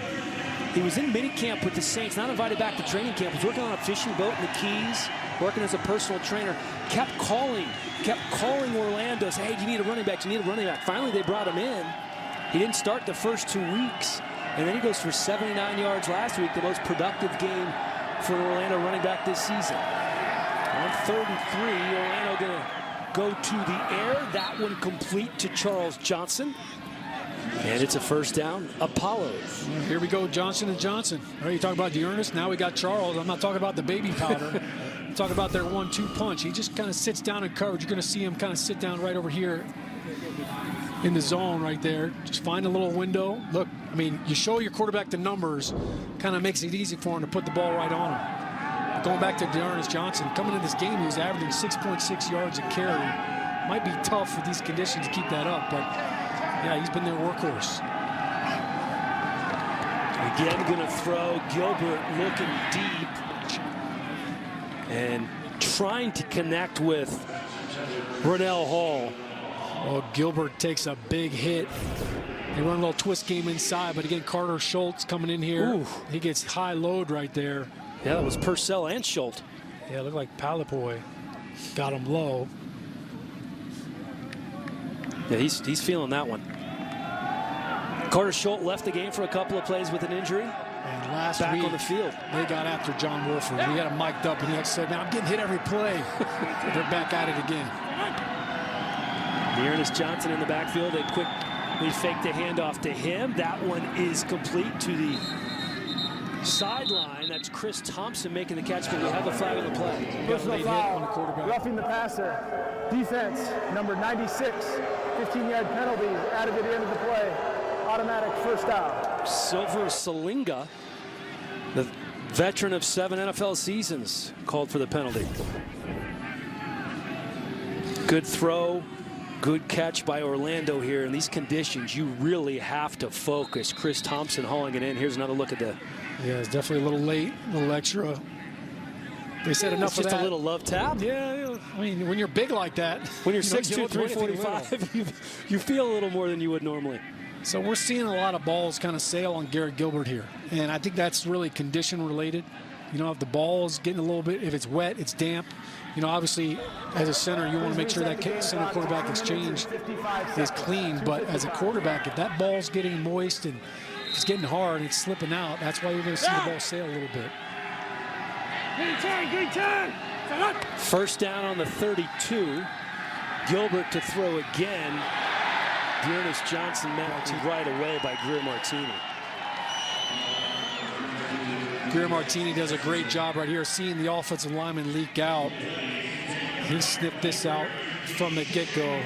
He was in minicamp with the Saints, not invited back to training camp. He was working on a fishing boat in the Keys, working as a personal trainer. Kept calling Orlando, saying, hey, you need a running back, you need a running back. Finally, they brought him in. He didn't start the first 2 weeks, and then he goes for 79 yards last week, the most productive game for an Orlando running back this season. On 3rd and 3, Orlando going to go to the air. That one complete to Charles Johnson. And it's a first down, Apollos. Here we go, Johnson & Johnson. All right, you talk about Dearness, now we got Charles. I'm not talking about the baby powder. I'm talking about their 1-2 punch. He just kind of sits down in coverage. You're going to see him kind of sit down right over here in the zone right there. Just find a little window. Look, I mean, you show your quarterback the numbers, kind of makes it easy for him to put the ball right on him. But going back to Dearness Johnson, coming into this game, he was averaging 6.6 yards a carry. Might be tough with these conditions to keep that up, but yeah, he's been their workhorse. Again, going to throw. Gilbert looking deep and trying to connect with Brunell Hall. Oh, Gilbert takes a big hit. They run a little twist game inside, but again, Carter Schultz coming in here. Ooh. He gets high load right there. Yeah, that was Purcell and Schultz. Yeah, it looked like Palapoy got him low. Yeah, he's feeling that one. Carter Schultz left the game for a couple of plays with an injury. And last Back week, on the field. they got after John Wolford. We had him mic'd up, and he said, "Now I'm getting hit every play." They're back at it again. Dearness Johnson in the backfield. They quickly fake the handoff to him. That one is complete to the sideline. That's Chris Thompson making the catch, but we have a flag on the play. Personal hit on the foul, quarterback. roughing the passer. Defense, number 96, 15-yard penalty added at the end of the play. Automatic first down. Silver Salinga, the veteran of 7 NFL seasons, called for the penalty. Good throw, good catch by Orlando here. In these conditions, you really have to focus. Chris Thompson hauling it in. Here's another look at the... Yeah, it's definitely a little late, a little extra. They said enough of just that. A little love tap. Yeah, I mean, when you're big like that. When you're you don't 6'2", do anything 345, you feel a little more than you would normally. So we're seeing a lot of balls kind of sail on Garrett Gilbert here. And I think that's really condition related. You know, if the ball is getting a little bit, if it's wet, it's damp. You know, obviously, as a center, you want to make sure that center quarterback exchange is clean. But as a quarterback, if that ball's getting moist and it's getting hard, it's slipping out, that's why you're going to see the ball sail a little bit. Green turn. First down on the 32. Gilbert to throw again. Dearness Johnson met right away by Greer Martini. Greer Martini does a great job right here, seeing the offensive lineman leak out. He snipped this out from the get-go.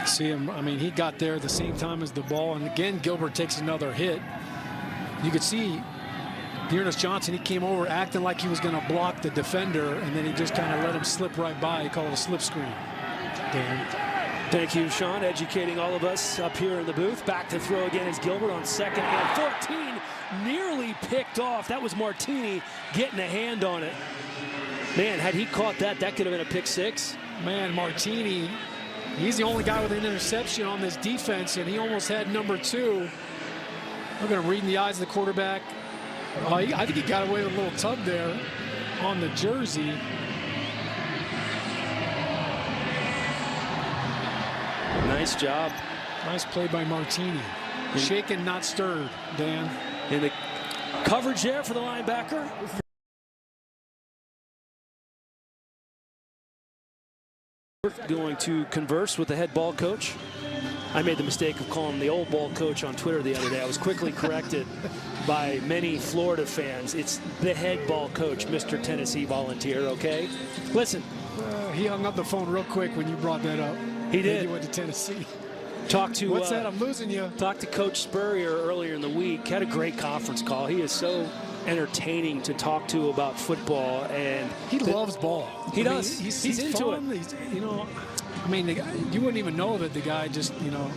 See him, I mean, he got there at the same time as the ball, and again, Gilbert takes another hit. You could see Dearness Johnson, he came over acting like he was going to block the defender, and then he just kind of let him slip right by. He called it a slip screen. Dan. Thank you, Sean, educating all of us up here in the booth. Back to throw again is Gilbert on 2nd and 14. Nearly picked off. That was Martini getting a hand on it. Man, had he caught that, that could have been a pick 6. Man, Martini, he's the only guy with an interception on this defense, and he almost had number 2. We're going to read in the eyes of the quarterback. I think he got away with a little tug there on the jersey. Nice job. Nice play by Martini. Shaken, not stirred, Dan. In the coverage there for the linebacker. We're going to converse with the head ball coach. I made the mistake of calling him the old ball coach on Twitter the other day. I was quickly corrected by many Florida fans. It's the head ball coach, Mr. Tennessee Volunteer, okay? Listen. He hung up the phone real quick when you brought that up. He did. He went to Tennessee. Talked to What's that? I'm losing you. Talked to Coach Spurrier earlier in the week. Had a great conference call. He is so entertaining to talk to about football, and he loves ball. He does. He's into fun. it. He's, you know, I mean, you wouldn't even know that the guy just, you know,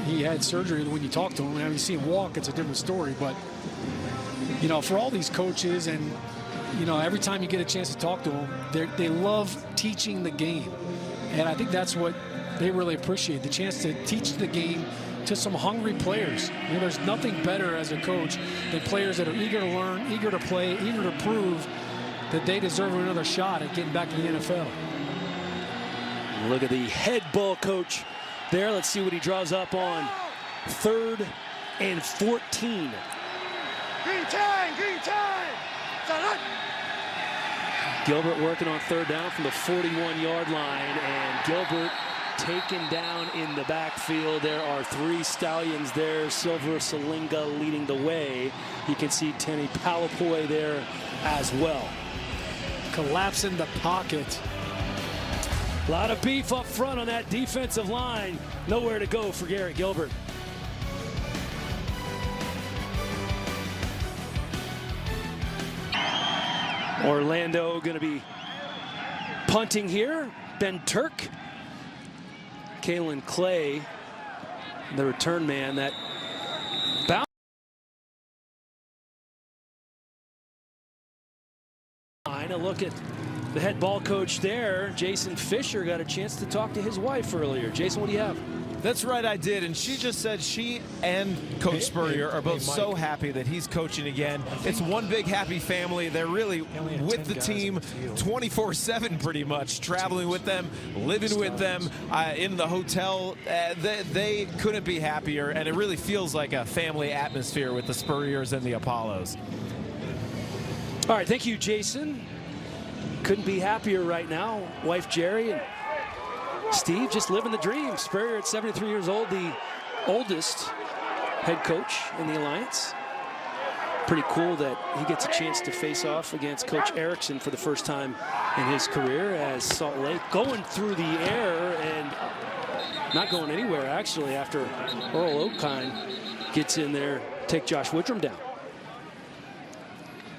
he had surgery when you talk to him. And when you see him walk, it's a different story. But, you know, for all these coaches and, you know, every time you get a chance to talk to them, they love teaching the game. And I think that's what they really appreciate, the chance to teach the game to some hungry players. You know, there's nothing better as a coach than players that are eager to learn, eager to play, eager to prove that they deserve another shot at getting back to the NFL. Look at the head ball coach there. Let's see what he draws up on 3rd and 14. Green time. Gilbert working on third down from the 41-yard line, and Gilbert taken down in the backfield. There are 3 Stallions there. Silver Salinga leading the way. You can see Tenny Palapoy there as well. Collapsing the pocket. A lot of beef up front on that defensive line. Nowhere to go for Garrett Gilbert. Orlando going to be punting here. Ben Turk. Kalen Clay, the return man, that bounce. A look at the head ball coach there. Jason Fisher got a chance to talk to his wife earlier. Jason, what do you have? That's right, I did, and she just said she and Coach Spurrier are both so happy that he's coaching again. It's one big happy family. They're really with the team 24/7 pretty much, traveling with them, living with them in the hotel. They couldn't be happier, and it really feels like a family atmosphere with the Spurriers and the Apollos. All right, thank you, Jason. Couldn't be happier right now. Wife Jerry and Steve just living the dream. Spurrier at 73 years old, the oldest head coach in the Alliance. Pretty cool that he gets a chance to face off against Coach Erickson for the first time in his career, as Salt Lake going through the air and not going anywhere, actually, after Earl Okine gets in there, take Josh Woodrum down.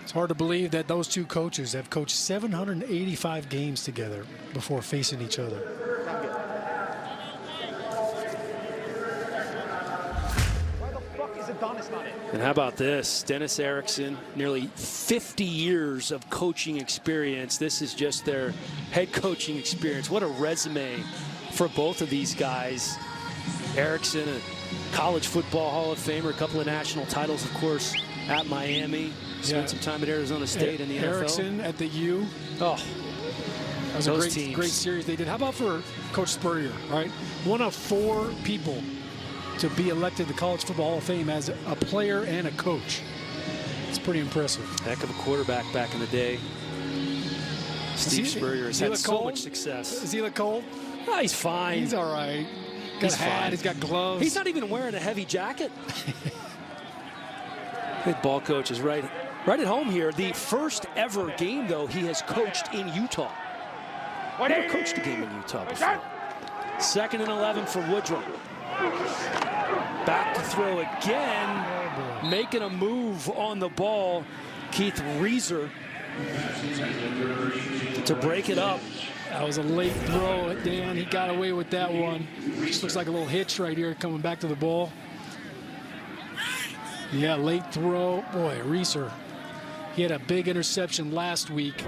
It's hard to believe that those two coaches have coached 785 games together before facing each other. And how about this? Dennis Erickson, nearly 50 years of coaching experience. This is just their head coaching experience. What a resume for both of these guys. Erickson, a college football Hall of Famer, a couple of national titles, of course, at Miami. Spent some time at Arizona State in the NFL. Erickson at the U. Oh, that was a great series they did. How about for Coach Spurrier, right? One of 4 people to be elected to the College Football Hall of Fame as a player and a coach. It's pretty impressive. Heck of a quarterback back in the day. Steve Spurrier has had so much success. Does he look cold? Oh, he's fine. He's all right. Got a hat, he's got gloves. He's not even wearing a heavy jacket. Good ball coach is right at home here. The first ever game, though, he has coached in Utah. Never coached a game in Utah before. 2nd and 11 for Woodrum. Back to throw again, making a move on the ball. Keith Reeser to break it up. That was a late throw, Dan. He got away with that one. Just looks like a little hitch right here coming back to the ball. Yeah, late throw. Boy, Reeser. He had a big interception last week.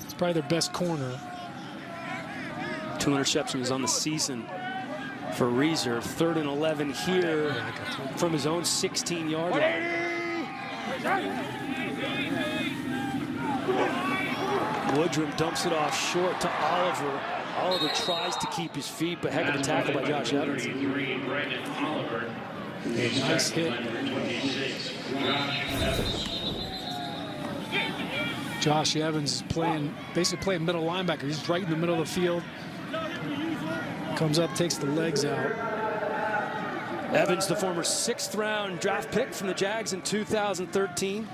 It's probably their best corner. 2 interceptions on the season for Reeser. 3rd and 11 here from his own 16-yard line. Woodrum dumps it off short to Oliver. Oliver tries to keep his feet, but heck of a tackle by Josh Evans. Nice hit. Josh Evans is basically playing middle linebacker. He's right in the middle of the field. Comes up, takes the legs out. Evans, the former 6th-round draft pick from the Jags in 2013.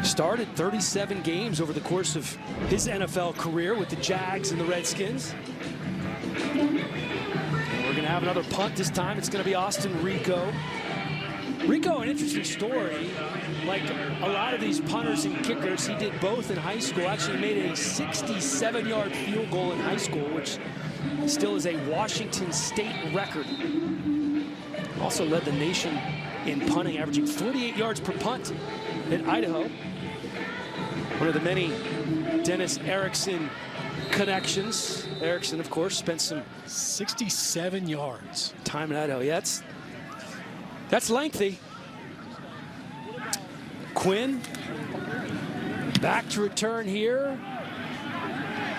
Started 37 games over the course of his NFL career with the Jags and the Redskins. We're going to have another punt this time. It's going to be Austin Rico. Rico, an interesting story. Like a lot of these punters and kickers, he did both in high school. Actually made a 67-yard field goal in high school, which still is a Washington State record. Also led the nation in punting, averaging 48 yards per punt in Idaho. One of the many Dennis Erickson connections. Erickson, of course, spent some 67 yards time in Idaho. Yeah, that's lengthy. Quinn back to return here.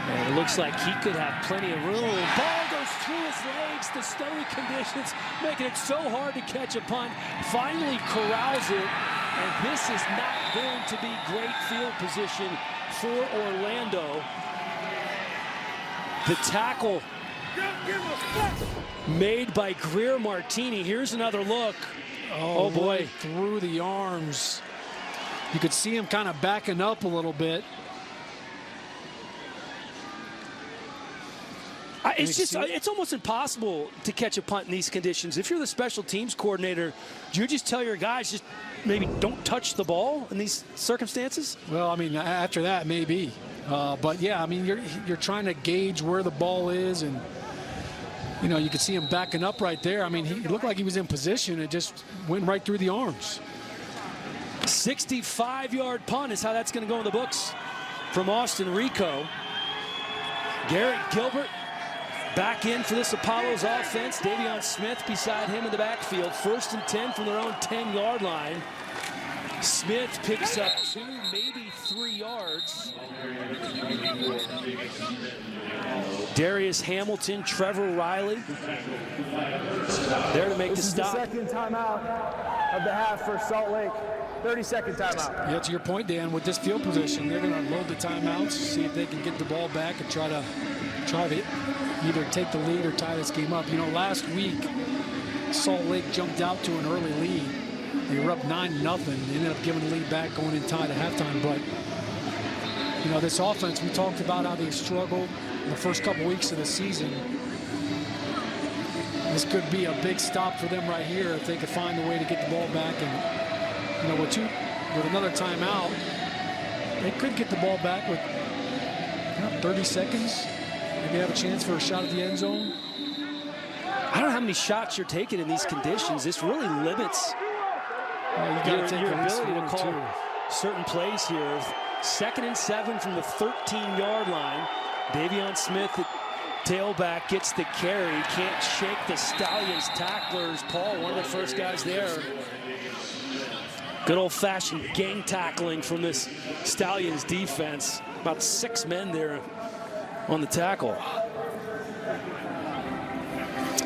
And it looks like he could have plenty of room. Ball goes through his legs. The snowy conditions making it so hard to catch a punt. Finally corrals it. And this is not going to be great field position for Orlando. The tackle made by Greer Martini. Here's another look. Oh boy. Right through the arms. You could see him kind of backing up a little bit. It's almost impossible to catch a punt in these conditions. If you're the special teams coordinator, do you just tell your guys just maybe don't touch the ball in these circumstances? Well, I mean, after that, maybe. But yeah, I mean, you're trying to gauge where the ball is, and you know, you could see him backing up right there. I mean, he looked like he was in position. It just went right through the arms. 65-yard punt is how that's going to go in the books from Austin Rico. Garrett Gilbert back in for this Apollos offense. Davion Smith beside him in the backfield. 1st and 10 from their own 10-yard line. Smith picks up 2, maybe 3 yards. Darius Hamilton, Trevor Riley there to make the stop. This is the second timeout of the half for Salt Lake. 30-second timeout. Yeah, to your point, Dan, with this field position, they're going to load the timeouts, see if they can get the ball back and try to either take the lead or tie this game up. You know, last week, Salt Lake jumped out to an early lead. They were up 9-0. They ended up giving the lead back going in tied at halftime. But, you know, this offense, we talked about how they struggled in the first couple weeks of the season. This could be a big stop for them right here if they could find a way to get the ball back. And, you know, with another timeout, they could get the ball back with 30 seconds. Maybe have a chance for a shot at the end zone. I don't know how many shots you're taking in these conditions. This really limits your ability to call certain plays here. 2nd and 7 from the 13-yard line. Davion Smith at tailback gets the carry. Can't shake the Stallions tacklers. Paul, one of the first guys there. Good old-fashioned gang tackling from this Stallions defense. About 6 men there on the tackle.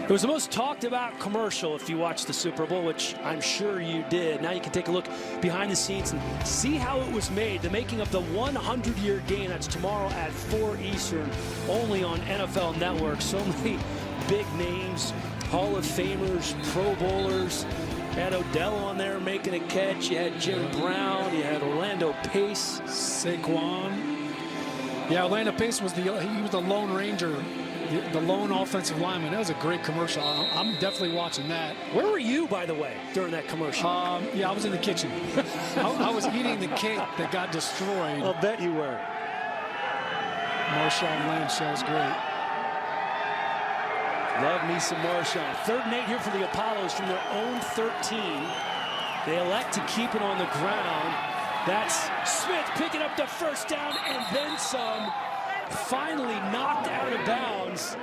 It was the most talked about commercial if you watched the Super Bowl, which I'm sure you did. Now you can take a look behind the scenes and see how it was made. The making of the 100-year game. That's tomorrow at 4 Eastern, only on NFL Network. So many big names, Hall of Famers, Pro Bowlers. You had Odell on there making a catch. You had Jim Brown. You had Orlando Pace. Saquon. Yeah, Orlando Pace was the Lone Ranger, the lone offensive lineman. That was a great commercial. I'm definitely watching that. Where were you, by the way, during that commercial? Yeah, I was in the kitchen. I was eating the cake that got destroyed. I'll bet you were. Marshawn Lynch, that was great. Love me some Marshawn. 3rd and 8 here for the Apollos from their own 13. They elect to keep it on the ground. That's Smith picking up the 1st down and then some. Finally knocked out of bounds.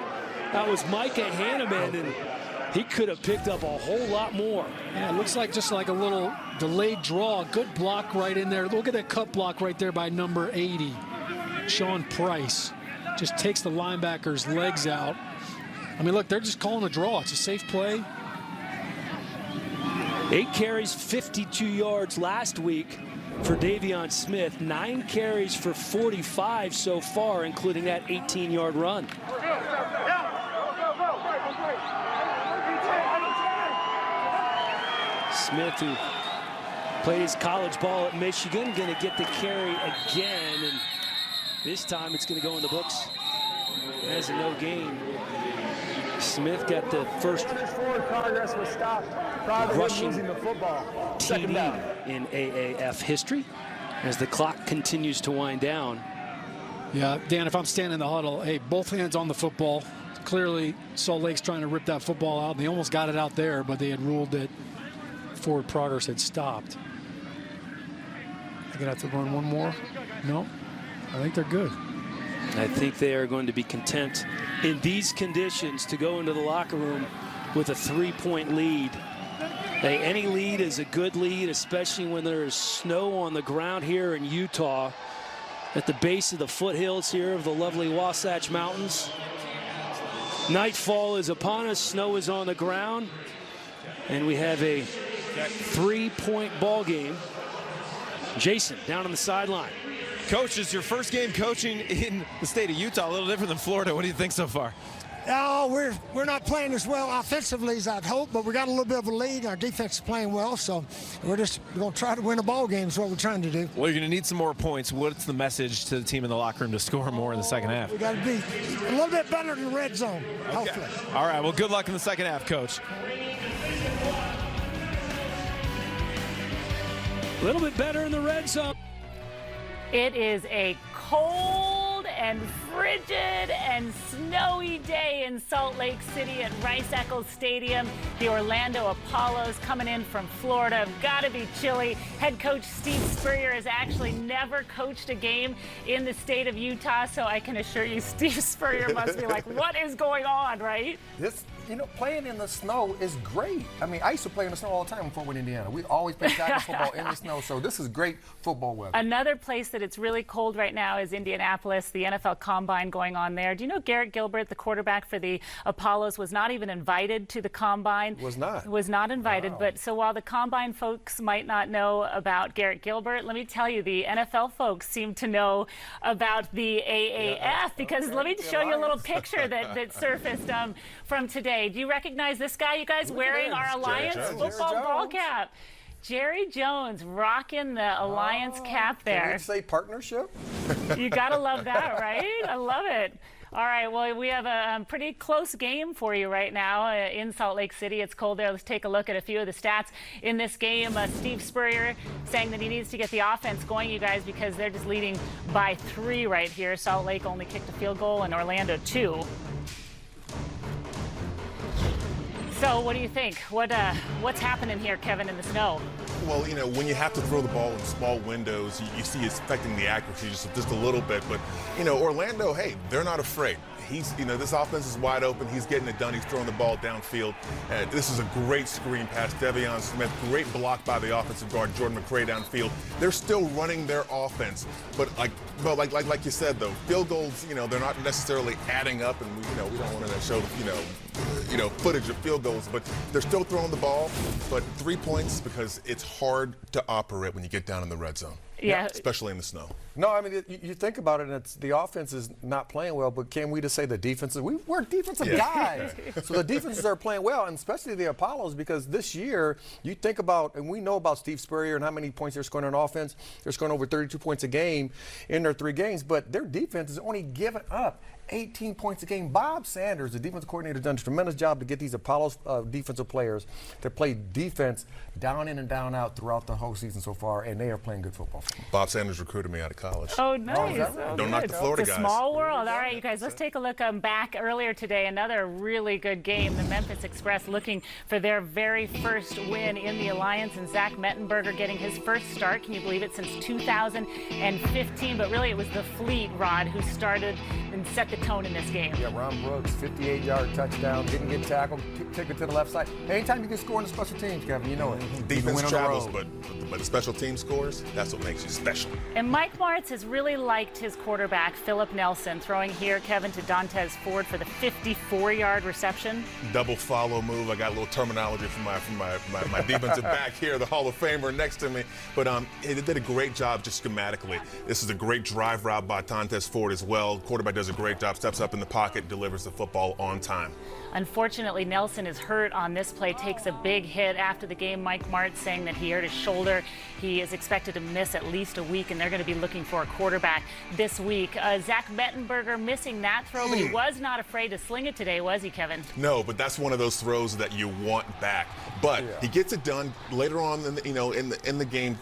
That was Micah Hanneman, and he could have picked up a whole lot more. Yeah, it looks like just like a little delayed draw. Good block right in there. Look at that cut block right there by number 80. Sean Price just takes the linebacker's legs out. I mean, look, they're just calling a draw. It's a safe play. 8 carries, 52 yards last week for Davion Smith. 9 carries for 45 so far, including that 18-yard run. Smith, who plays college ball at Michigan, going to get the carry again, and this time it's going to go in the books as a no gain. Smith got the first forward progress was stopped rushing losing the football. TD in AAF history as the clock continues to wind down. Yeah, Dan, if I'm standing in the huddle, hey, both hands on the football. Clearly, Salt Lake's trying to rip that football out. They almost got it out there, but they had ruled that forward progress had stopped. They're going to have to run one more? No, I think they're good. I think they are going to be content in these conditions to go into the locker room with a 3-point lead. Hey, any lead is a good lead, especially when there is snow on the ground here in Utah at the base of the foothills here of the lovely Wasatch Mountains. Nightfall is upon us, snow is on the ground, and we have a 3-point ball game. Jason down on the sideline. Coach, it's your first game coaching in the state of Utah, a little different than Florida. What do you think so far? Oh, we're not playing as well offensively as I'd hoped, but we got a little bit of a lead. Our defense is playing well, so we're going to try to win a ball game is what we're trying to do. Well, you're going to need some more points. What's the message to the team in the locker room to score more in the second half? We got to be a little bit better in the red zone, hopefully. All right, well, good luck in the second half, Coach. A little bit better in the red zone. It is a cold and frigid and snowy day in Salt Lake City at Rice-Eccles Stadium. The Orlando Apollos coming in from Florida have got to be chilly. Head coach Steve Spurrier has actually never coached a game in the state of Utah, so I can assure you Steve Spurrier must be like, what is going on, right? Playing in the snow is great. I mean, I used to play in the snow all the time in Fort Wayne, Indiana. We always play tackle football in the snow, so this is great football weather. Another place that it's really cold right now is Indianapolis, the NFL Combine going on there. Do you know Garrett Gilbert, the quarterback for the Apollos, was not even invited to the Combine? Was not. Was not invited. Wow. But so while the Combine folks might not know about Garrett Gilbert, let me tell you, the NFL folks seem to know about the AAF because let me show you a little picture that surfaced from today. Do you recognize this guy, you guys, wearing our Alliance football ball cap? Jerry Jones rocking the Alliance cap there. Can we say partnership? You got to love that, right? I love it. All right, well, we have a pretty close game for you right now in Salt Lake City. It's cold there. Let's take a look at a few of the stats in this game. Steve Spurrier saying that he needs to get the offense going, you guys, because they're just leading by 3 right here. Salt Lake only kicked a field goal and Orlando 2. So what do you think? What's happening here, Kevin, in the snow? Well, when you have to throw the ball in small windows, you see it's affecting the accuracy just a little bit. But, Orlando, hey, they're not afraid. This offense is wide open. He's getting it done. He's throwing the ball downfield. This is a great screen pass. Devion Smith, great block by the offensive guard, Jordan McRae downfield. They're still running their offense. But like you said, though, field goals, they're not necessarily adding up. And, we don't want to show, footage of field goals. But they're still throwing the ball. But 3 points because it's hard to operate when you get down in the red zone. Yeah. Especially in the snow. No, I mean, you think about it, and the offense is not playing well, but can we just say the defense? We're defensive guys. So the defenses are playing well, and especially the Apollos, because this year, you think about, and we know about Steve Spurrier and how many points they're scoring on offense. They're scoring over 32 points a game in their 3 games, but their defense is only giving up 18 points a game. Bob Sanders, the defensive coordinator, done a tremendous job to get these Apollos defensive players to play defense down in and down out throughout the whole season so far, and they are playing good football. Bob Sanders recruited me out of college. Oh, nice. Don't knock the Florida guys. It's a small world. All right, you guys, let's take a look back earlier today. Another really good game. The Memphis Express looking for their very first win in the Alliance, and Zach Mettenberger getting his first start, can you believe it, since 2015. But really, it was the Fleet, Rod, who started and set the tone in this game. Yeah, Ron Brooks, 58-yard touchdown, didn't get tackled, took it to the left side. Anytime you can score in the special teams, Kevin, you know it. Defense travels, but special team scores, that's what makes you special. And Mike Martz has really liked his quarterback, Philip Nelson, throwing here, Kevin, to Dontez Ford for the 54-yard reception. Double follow move. I got a little terminology from my defensive back here, the Hall of Famer next to me. But he did a great job just schematically. This is a great drive route by Dontez Ford as well. Quarterback does a great job, steps up in the pocket, delivers the football on time. Unfortunately, Nelson is hurt on this play, takes a big hit. After the game, Mike Martz saying that he hurt his shoulder. He is expected to miss at least a week, and they're going to be looking for a quarterback this week. Zach Mettenberger missing that throw, but he was not afraid to sling it today, was he, Kevin? No, but that's one of those throws that you want back. But he gets it done later on in the game,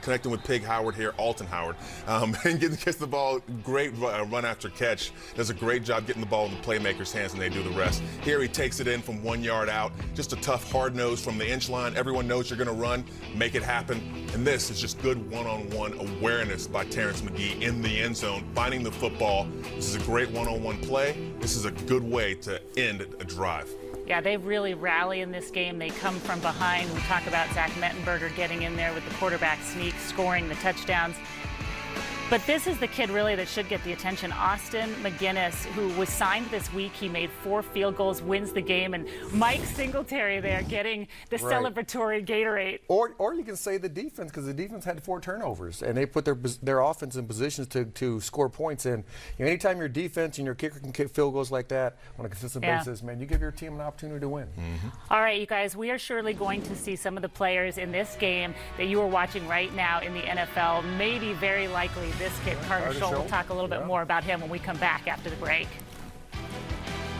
connecting with Pig Howard here, Alton Howard, and gets the ball. Great run after catch. Does a great job getting the ball in the playmaker's hands, and they do the rest. Here he takes it in from 1 yard out. Just a tough hard nose from the inch line. Everyone knows you're going to run, make it happen. And this is just good one-on-one awareness by Terrence McGee in the end zone, finding the football. This is a great one-on-one play. This is a good way to end a drive. Yeah, they really rally in this game. They come from behind. We talk about Zach Mettenberger getting in there with the quarterback sneak, scoring the touchdowns. But this is the kid really that should get the attention. Austin McGinnis, who was signed this week. He made 4 field goals, wins the game. And Mike Singletary there getting the celebratory Gatorade. Or you can say the defense, because the defense had 4 turnovers, and they put their offense in positions to score points. And anytime your defense and your kicker can kick field goals like that on a consistent basis, man, you give your team an opportunity to win. All right, you guys, we are surely going to see some of the players in this game that you are watching right now in the NFL. Maybe very likely this kid, Carter Schultz. We'll talk a little bit more about him when we come back after the break.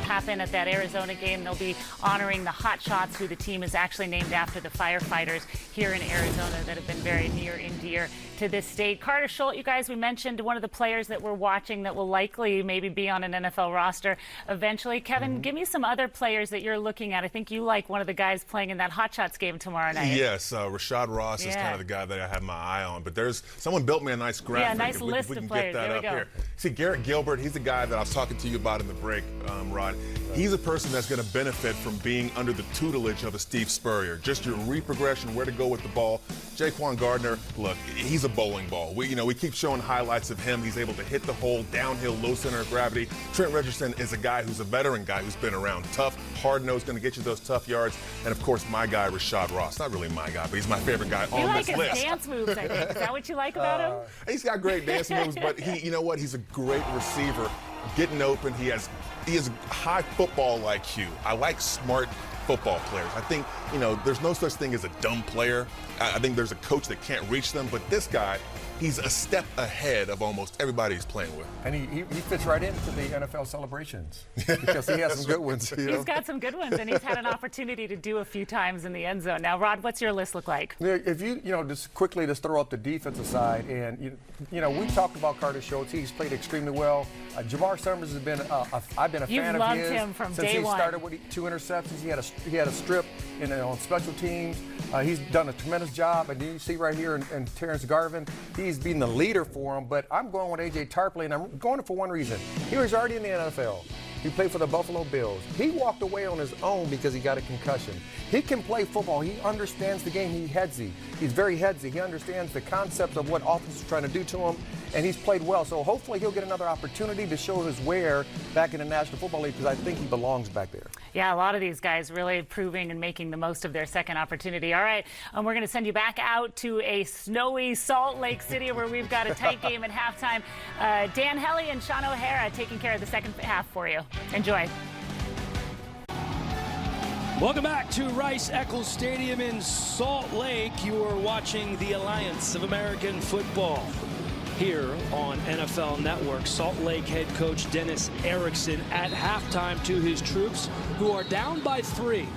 Happen at that Arizona game. They'll be honoring the Hot Shots, who the team is actually named after the firefighters here in Arizona that have been very near and dear to this state. Carter Schultz, you guys, we mentioned one of the players that we're watching that will likely maybe be on an NFL roster eventually. Kevin, give me some other players that you're looking at. I think you like one of the guys playing in that Hot Shots game tomorrow night. Yes, Rashad Ross is kind of the guy that I have my eye on. But there's someone built me a nice graphic. Yeah, nice list of players. Get that up here. See, Garrett Gilbert, he's the guy that I was talking to you about in the break, Rod. He's a person that's going to benefit from being under the tutelage of a Steve Spurrier. Just your read progression, where to go with the ball. Jaquan Gardner, look, he's a bowling ball. We keep showing highlights of him. He's able to hit the hole, downhill, low center of gravity. Trent Richardson is a guy who's a veteran guy who's been around. Tough, hard-nosed, going to get you those tough yards. And, of course, my guy, Rashad Ross. Not really my guy, but he's my favorite guy on this list. You like his dance moves, I think. Is that what you like about him? He's got great dance moves, but you know what? He's a great receiver. Getting open, he has high football IQ. I like smart football players. I think, there's no such thing as a dumb player. I think there's a coach that can't reach them, but this guy, he's a step ahead of almost everybody he's playing with. And he fits right into the NFL celebrations because he has some good ones. He's got some good ones, and he's had an opportunity to do a few times in the end zone. Now, Rod, what's your list look like? If you just quickly just throw up the defensive side, and we talked about Carter Schultz. He's played extremely well. Jamar Summers has been I've been a fan of his him from since day he one. started with 2 interceptions. He had a strip on special teams. He's done a tremendous job, and you see right here in Terrence Garvin, he's been the leader for him. But I'm going with A.J. Tarpley, and I'm going for one reason. He was already in the NFL. He played for the Buffalo Bills. He walked away on his own because he got a concussion. He can play football. He understands the game. He's very headsy. He understands the concepts of what offense is trying to do to him, and he's played well. So hopefully he'll get another opportunity to show his wear back in the National Football League, because I think he belongs back there. Yeah, a lot of these guys really proving and making the most of their second opportunity. All right, we're going to send you back out to a snowy Salt Lake City where we've got a tight game at halftime. Dan Helly and Sean O'Hara taking care of the second half for you. Enjoy. Welcome back to Rice-Eccles Stadium in Salt Lake. You are watching the Alliance of American Football here on NFL Network. Salt Lake head coach Dennis Erickson at halftime to his troops, who are down by 3.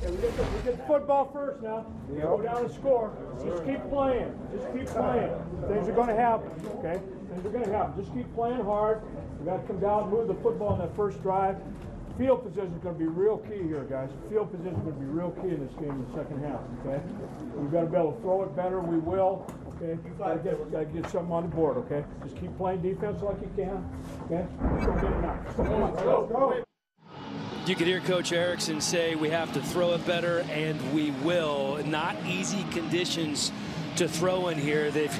Yeah, we get the football first now. Go down and score. Just keep playing. Things are going to happen, okay? Things are going to happen. Just keep playing hard. We got to come down, move the football in that first drive. Field position is going to be real key here, guys. Field position is going to be real key in this game in the second half, okay? We've got to be able to throw it better. We will, okay? Got to get something on the board, okay? Just keep playing defense like you can, okay? Let's go get it now. Come on, go. You could hear Coach Erickson say we have to throw it better, and we will. Not easy conditions to throw in here. They've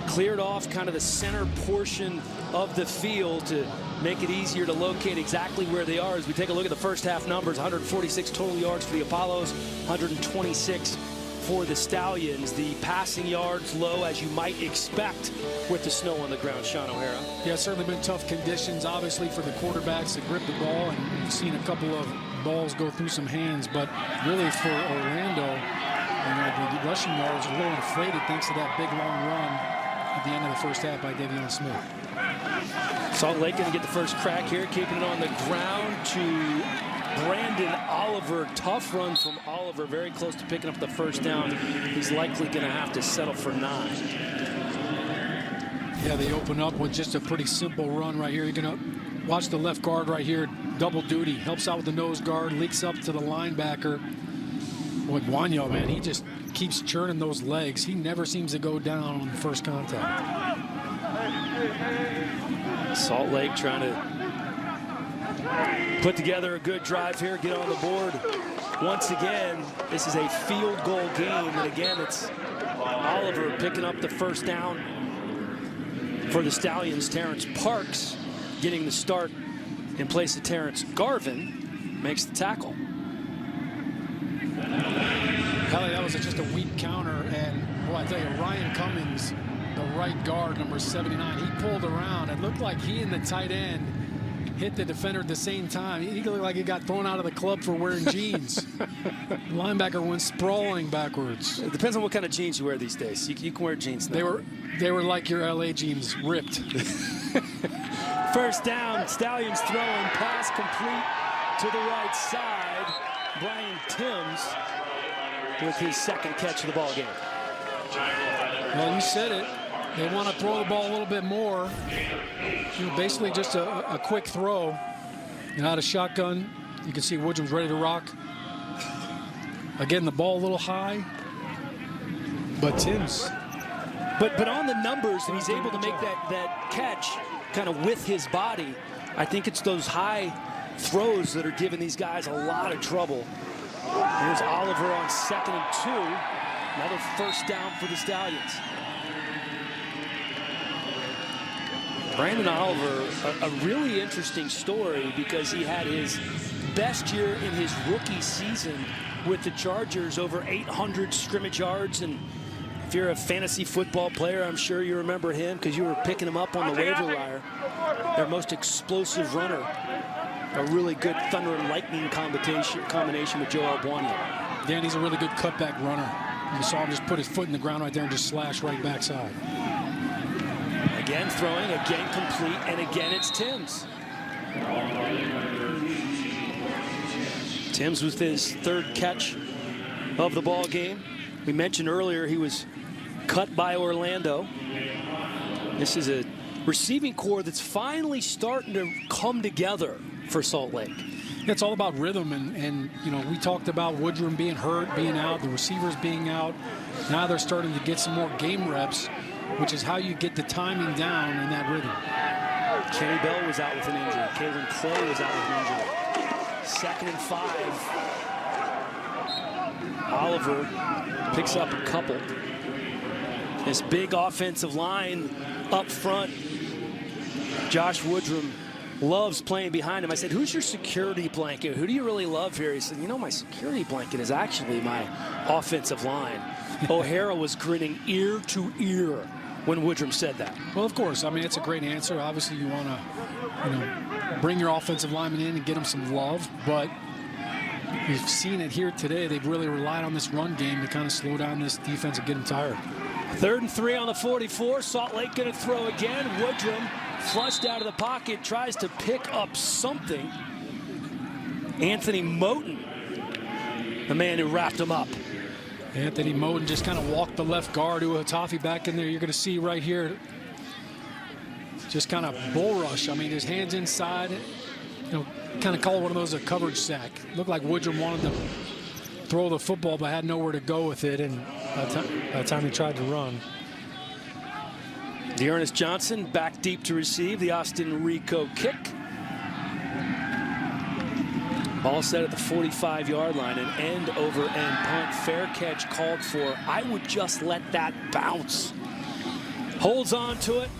cleared off kind of the center portion of the field to make it easier to locate exactly where they are. As we take a look at the first half numbers, 146 total yards for the Apollos, 126 for the Stallions. The passing yards low, as you might expect with the snow on the ground. Sean O'Hara. Yeah, it's certainly been tough conditions, obviously, for the quarterbacks to grip the ball, and we've seen a couple of balls go through some hands, but really for Orlando, the rushing yards are a little inflated thanks to that big long run at the end of the first half by Davion Smith. Salt Lake going to get the first crack here, keeping it on the ground to Brandon Oliver. Tough run from Oliver, very close to picking up the first down. He's likely going to have to settle for 9. Yeah, they open up with just a pretty simple run right here. You're going to watch the left guard right here, double duty, helps out with the nose guard, leaks up to the linebacker. Boy, Guanyo, man, he just keeps churning those legs. He never seems to go down on the first contact. Salt Lake trying to put together a good drive here, get on the board. Once again, this is a field goal game, and again, it's Oliver picking up the first down for the Stallions. Terrence Parks getting the start in place of Terrence Garvin makes the tackle. Kelly, that was just a weak counter, and boy, I tell you, Ryan Cummings, the right guard, number 79, he pulled around. It looked like he and the tight end hit the defender at the same time. He looked like he got thrown out of the club for wearing jeans. The linebacker went sprawling backwards. It depends on what kind of jeans you wear these days. You can wear jeans now. They were like your LA jeans, ripped. First down, Stallions throwing, pass complete to the right side. Brian Timms with his second catch of the ball game. Well, you said it. They want to throw the ball a little bit more. Basically just a quick throw. And out of shotgun, you can see Woodrum's ready to rock. Again, the ball a little high. But Timms. But on the numbers, and he's able to make that catch kind of with his body. I think it's those high throws that are giving these guys a lot of trouble. Here's Oliver on 2nd and 2. Another first down for the Stallions. Brandon Oliver, a really interesting story because he had his best year in his rookie season with the Chargers, over 800 scrimmage yards. And if you're a fantasy football player, I'm sure you remember him because you were picking him up on the waiver wire. Their most explosive runner. A really good thunder and lightning combination with Joe Albuania. Dan, he's a really good cutback runner. You saw him just put his foot in the ground right there and just slash right backside. Again throwing, again complete, and again it's Timms. Timms with his third catch of the ball game. We mentioned earlier he was cut by Orlando. This is a receiving core that's finally starting to come together for Salt Lake. It's all about rhythm, and you know, we talked about Woodrum being hurt, being out, the receivers being out. Now they're starting to get some more game reps, which is how you get the timing down in that rhythm. Kenny Bell was out with an injury. Kalen Clay was out with an injury. 2nd and 5. Oliver picks up a couple. This big offensive line up front. Josh Woodrum loves playing behind him. I said, who's your security blanket? Who do you really love here? He said, you know, my security blanket is actually my offensive line. O'Hara was grinning ear to ear when Woodrum said that. Well, of course. I mean, it's a great answer. Obviously, you want to, bring your offensive lineman in and get them some love. But we've seen it here today. They've really relied on this run game to kind of slow down this defense and get them tired. 3rd and 3 on the 44. Salt Lake going to throw again. Woodrum flushed out of the pocket, tries to pick up something. Anthony Moten, the man who wrapped him up. Anthony Moten just kind of walked the left guard to a Toffee back in there. You're going to see right here, just kind of bull rush. I mean, his hands inside, kind of call one of those a coverage sack. Looked like Woodrum wanted to throw the football but had nowhere to go with it, and by the time he tried to run. Dearness Johnson back deep to receive the Austin Rico kick. Ball set at the 45-yard line, an end-over-end punt. Fair catch called for. I would just let that bounce. Holds on to it.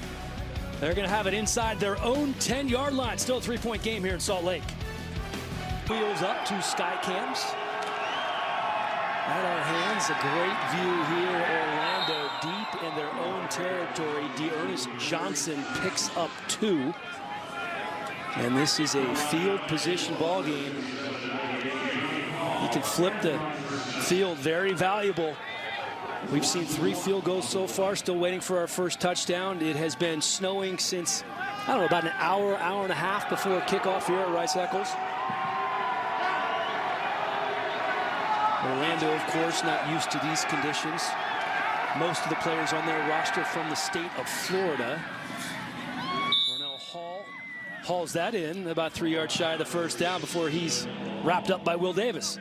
They're going to have it inside their own 10-yard line. Still a 3-point game here in Salt Lake. Wheels up to Sky Cams. At our hands, a great view here. Orlando deep in their own territory. Dearness Johnson picks up 2. And this is a field position ball game. You can flip the field, very valuable. We've seen 3 field goals so far, still waiting for our first touchdown. It has been snowing since, I don't know, about an hour, hour and a half before kickoff here at Rice Eccles. Orlando, of course, not used to these conditions. Most of the players on their roster from the state of Florida. Darnell Hall hauls that in about 3 yards shy of the first down before he's wrapped up by Will Davis.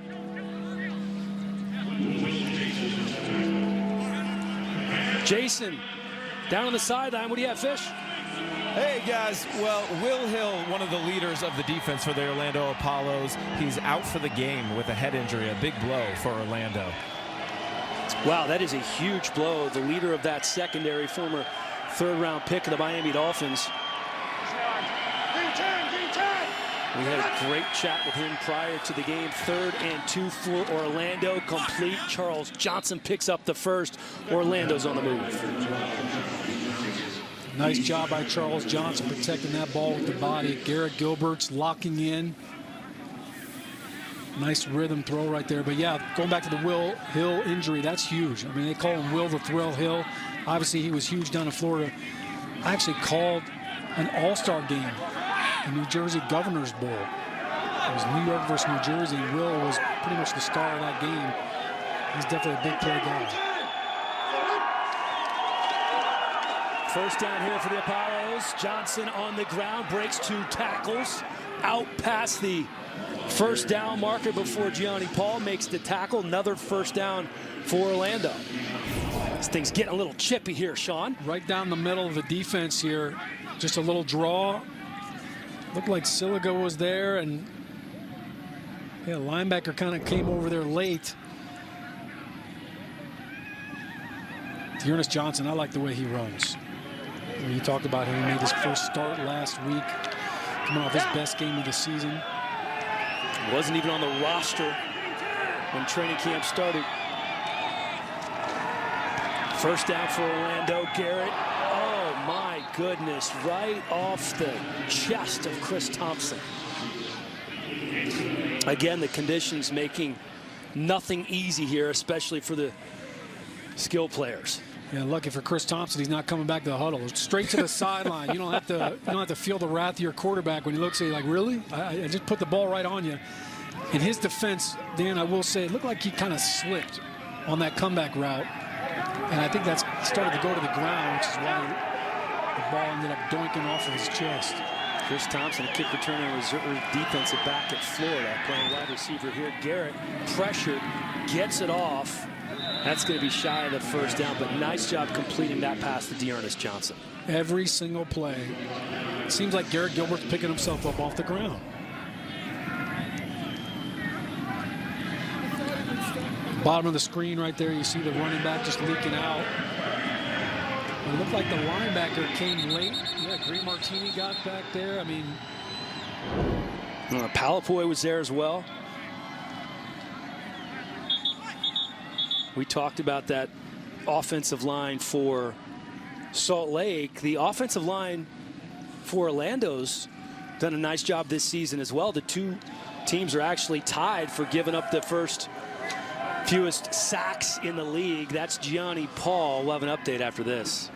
Jason, down on the sideline. What do you have, Fish? Hey, guys. Well, Will Hill, one of the leaders of the defense for the Orlando Apollos, he's out for the game with a head injury, a big blow for Orlando. Wow, that is a huge blow. The leader of that secondary, former third-round pick of the Miami Dolphins. We had a great chat with him prior to the game. 3rd and 2 for Orlando, complete. Charles Johnson picks up the first. Orlando's on the move. Nice job by Charles Johnson protecting that ball with the body. Garrett Gilbert's locking in. Nice rhythm throw right there. But yeah, going back to the Will Hill injury, that's huge. I mean, they call him Will the Thrill Hill. Obviously, he was huge down in Florida. I actually called an all-star game, the New Jersey Governor's Bowl. It was New York versus New Jersey. Will was pretty much the star of that game. He's definitely a big play guy. First down here for the Apollos. Johnson on the ground, breaks 2 tackles, out past the first down marker before Gianni Paul makes the tackle. Another first down for Orlando. This thing's getting a little chippy here, Sean. Right down the middle of the defense here. Just a little draw. Looked like Siliga was there, and yeah, linebacker kind of came over there late. Dearness Johnson, I like the way he runs. I mean, you talked about him. He made his first start last week, coming off his best game of the season. Wasn't even on the roster when training camp started. First down for Orlando. Garrett, oh my goodness, right off the chest of Chris Thompson. Again, the conditions making nothing easy here, especially for the skill players. Yeah, lucky for Chris Thompson, he's not coming back to the huddle. Straight to the sideline. You don't have to feel the wrath of your quarterback when he looks at you like, really? I just put the ball right on you. In his defense, Dan, I will say, it looked like he kind of slipped on that comeback route. And I think that's started to go to the ground, which is why the ball ended up doinking off of his chest. Chris Thompson, a kick returning reserve defensive back at Florida, playing wide receiver here. Garrett, pressured, gets it off. That's going to be shy of the first down, but nice job completing that pass to Dearness Johnson. Every single play. It seems like Garrett Gilbert's picking himself up off the ground. Bottom of the screen right there, you see the running back just leaking out. It looked like the linebacker came late. Yeah, Green Martini got back there. I mean, Palapoy was there as well. We talked about that offensive line for Salt Lake. The offensive line for Orlando's done a nice job this season as well. The 2 teams are actually tied for giving up the first fewest sacks in the league. That's Gianni Paul. We'll have an update after this.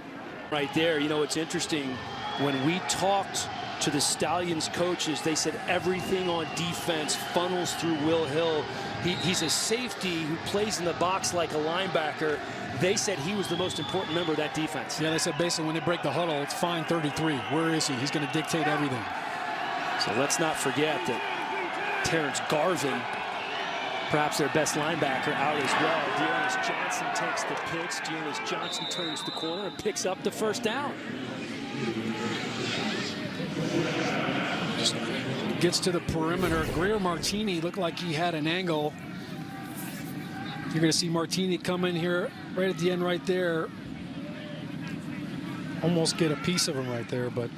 Right there, you know, it's interesting. When we talked to the Stallions coaches, they said everything on defense funnels through Will Hill. He's a safety who plays in the box like a linebacker. They said he was the most important member of that defense. Yeah, they said basically when they break the huddle, it's fine 33. Where is he? He's going to dictate everything. So let's not forget that Terrence Garvin, perhaps their best linebacker, out as well. Dearness Johnson takes the pitch. Dearness Johnson turns the corner and picks up the first down. Just gets to the perimeter. Greer Martini looked like he had an angle. You're going to see Martini come in here right at the end right there. Almost get a piece of him right there, but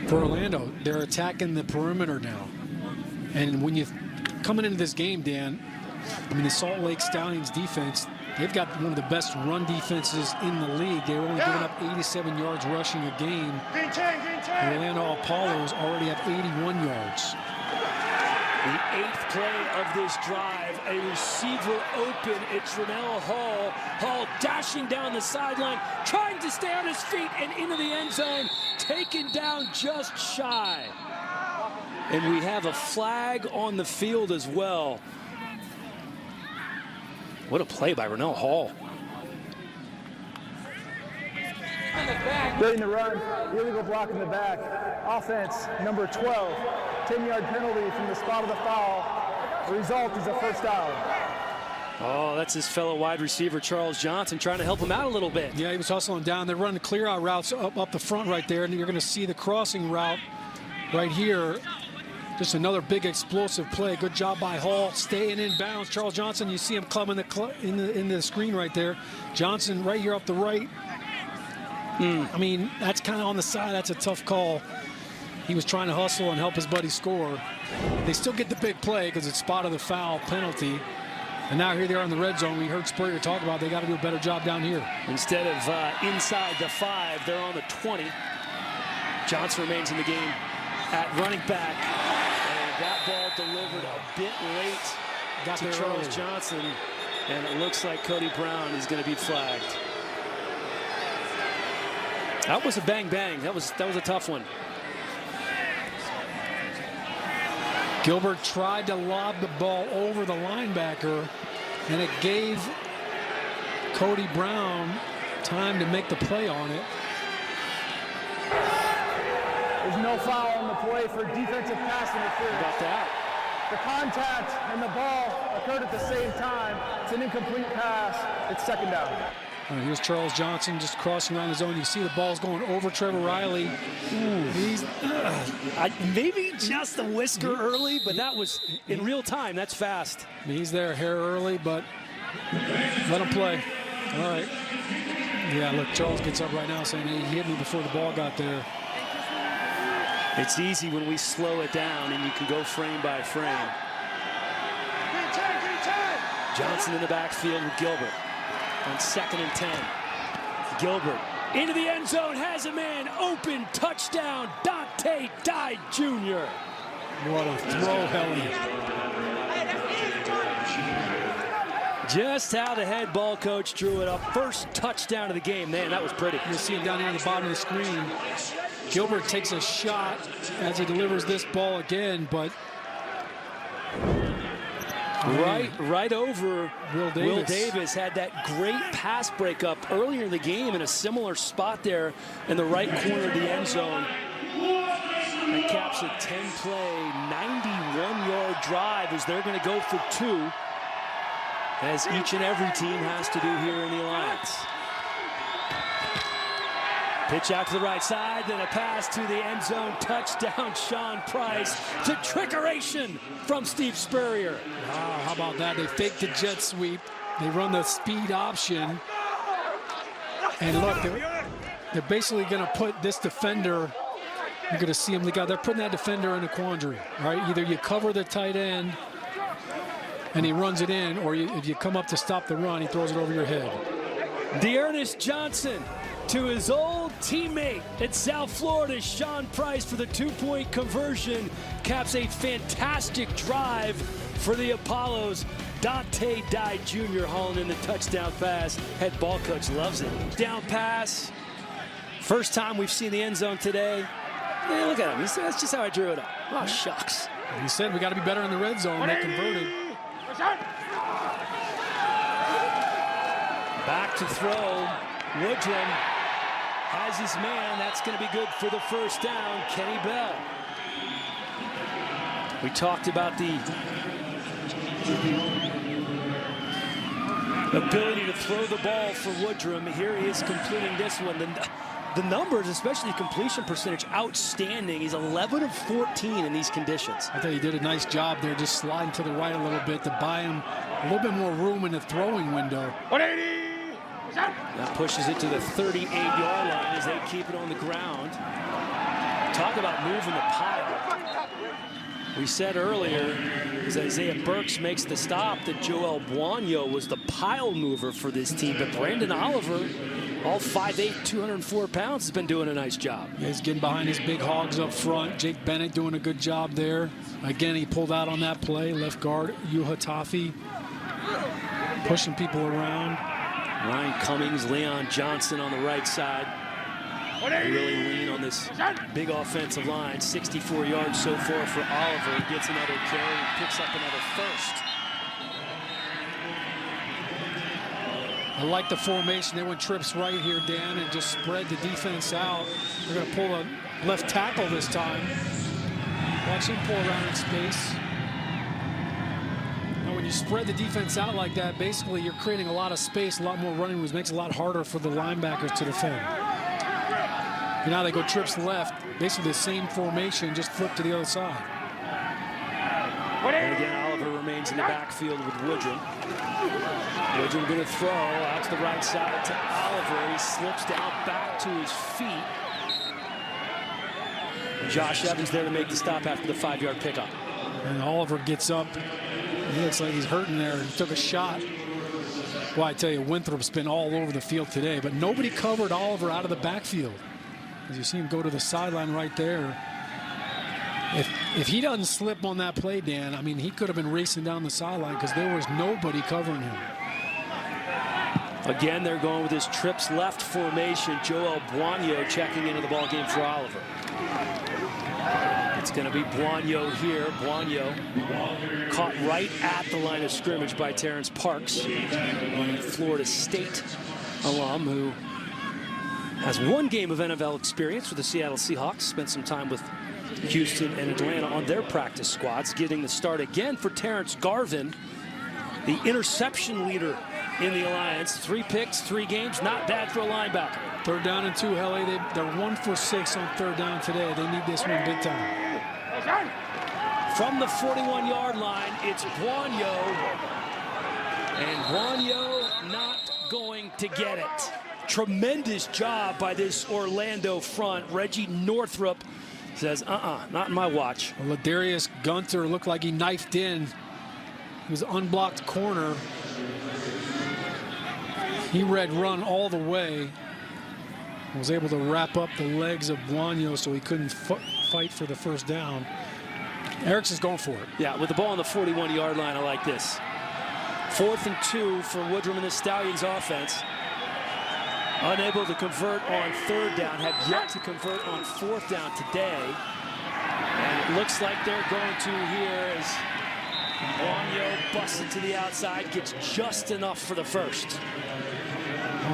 for Orlando, they're attacking the perimeter now. And when you coming into this game, Dan, I mean, the Salt Lake Stallions defense, they've got one of the best run defenses in the league. They're only giving up 87 yards rushing a game. The Orlando Apollos already have 81 yards. The 8th play of this drive, a receiver open. It's Renell Hall. Hall dashing down the sideline, trying to stay on his feet and into the end zone. Taken down just shy. And we have a flag on the field as well. What a play by Renell Hall. Ready to run, illegal block in the back. Offense, number 12. 10-yard penalty from the spot of the foul. The result is a first down. Oh, that's his fellow wide receiver, Charles Johnson, trying to help him out a little bit. Yeah, he was hustling down. They're running clear out routes up the front right there, and you're going to see the crossing route right here. Just another big explosive play. Good job by Hall, staying in bounds. Charles Johnson, you see him clubbing in the screen right there. Johnson right here off the right. I mean, that's kind of on the side. That's a tough call. He was trying to hustle and help his buddy score. They still get the big play because it's spot of the foul penalty. And now here they are in the red zone. We heard Spurrier talk about they got to do a better job down here. Instead of inside the 5, they're on the 20. Johnson remains in the game at running back. And that ball delivered a bit late to Charles Johnson. And it looks like Cody Brown is going to be flagged. That was a bang-bang. That was a tough one. Gilbert tried to lob the ball over the linebacker, and it gave Cody Brown time to make the play on it. There's no foul on the play for defensive pass interference. How about that? The contact and the ball occurred at the same time. It's an incomplete pass. It's second down. All right, here's Charles Johnson just crossing around the zone. You see the ball's going over Trevor Riley. He's maybe just a whisker early, but that was in real time. That's fast. He's there hair early, but let him play. All right. Yeah, look, Charles gets up right now saying, hey, he hit me before the ball got there. It's easy when we slow it down and you can go frame by frame. Johnson in the backfield with Gilbert on 2nd and 10. Gilbert into the end zone, has a man open, touchdown, Dante Dye Jr. What a throw, Helly. Just how the head ball coach drew it up. First touchdown of the game. Man, that was pretty. You see him down here on the bottom of the screen. Gilbert takes a shot as he delivers this ball again, but right over Will Davis. Had that great pass breakup earlier in the game in a similar spot there in the right corner of the end zone. And caps a 10-play, 91-yard drive as they're going to go for 2, as each and every team has to do here in the Alliance. Pitch out to the right side, then a pass to the end zone. Touchdown, Sean Price. To trickeration from Steve Spurrier. Wow, how about that? They fake the jet sweep. They run the speed option. And look, they're basically going to put this defender, you're going to see him, they're putting that defender in a quandary, right? Either you cover the tight end and he runs it in, or if you come up to stop the run, he throws it over your head. Dearness Johnson to his old teammate at South Florida, Sean Price, for the 2-point conversion. Caps a fantastic drive for the Apollos. Dante Dye Jr. hauling in the touchdown pass. Head ball coach loves it. Down pass. First time we've seen the end zone today. Hey, look at him. He said, that's just how I drew it up. Oh, shucks. He said we got to be better in the red zone. They converted. Back to throw. Woodrum has his man. That's going to be good for the first down. Kenny Bell. We talked about the ability to throw the ball for Woodrum. Here he is completing this one. The numbers, especially completion percentage, outstanding. He's 11 of 14 in these conditions. I thought he did a nice job there, just sliding to the right a little bit to buy him a little bit more room in the throwing window. 180. That pushes it to the 38-yard line as they keep it on the ground. Talk about moving the pile. We said earlier, as Isaiah Burks makes the stop, that Joel Buonio was the pile mover for this team. But Brandon Oliver, all 5'8", 204 pounds, has been doing a nice job. Yeah, he's getting behind his big hogs up front. Jake Bennett doing a good job there. Again, he pulled out on that play. Left guard, Yuha Tafi, pushing people around. Ryan Cummings, Leon Johnson on the right side. They really lean on this big offensive line. 64 yards so far for Oliver. He gets another carry and picks up another first. I like the formation. They went trips right here, Dan, and just spread the defense out. They're going to pull a left tackle this time. Watch him pull around in space. Now, when you spread the defense out like that, basically you're creating a lot of space, a lot more running room. Makes it a lot harder for the linebackers to defend. And now they go trips left, basically the same formation, just flip to the other side. And again, Oliver remains in the backfield with Woodrum. Woodrum going to throw out to the right side to Oliver. He slips down back to his feet. Josh Evans there to make the stop after the 5-yard pickup. And Oliver gets up. He looks like he's hurting there. He took a shot. Well, I tell you, Winthrop's been all over the field today, but nobody covered Oliver out of the backfield. As you see him go to the sideline right there. If he doesn't slip on that play, Dan, I mean, he could have been racing down the sideline because there was nobody covering him. Again, they're going with this trips left formation. Joel Buonio checking into the ball game for Oliver. It's going to be Buonio here. Buonio caught right at the line of scrimmage by Terrence Parks, a Florida State alum who has one game of NFL experience with the Seattle Seahawks. Spent some time with Houston and Atlanta on their practice squads. Getting the start again for Terrence Garvin, the interception leader in the Alliance. 3 picks, 3 games. Not bad for a linebacker. 3rd down and 2, Helly. They're 1 for 6 on 3rd down today. They need this one big time. From the 41-yard line, it's Buonio. And Buonio not going to get it. Tremendous job by this Orlando front. Reggie Northrup says, not in my watch. Well, Ladarius Gunter looked like he knifed in. He was unblocked corner. He read run all the way. Was able to wrap up the legs of Buonio so he couldn't fight for the 1st down. Erickson's going for it. Yeah, with the ball on the 41-yard line, I like this. 4th and 2 for Woodrum and the Stallions offense. Unable to convert on 3rd down, have yet to convert on 4th down today. And it looks like they're going to here as Buonio busted to the outside, gets just enough for the 1st.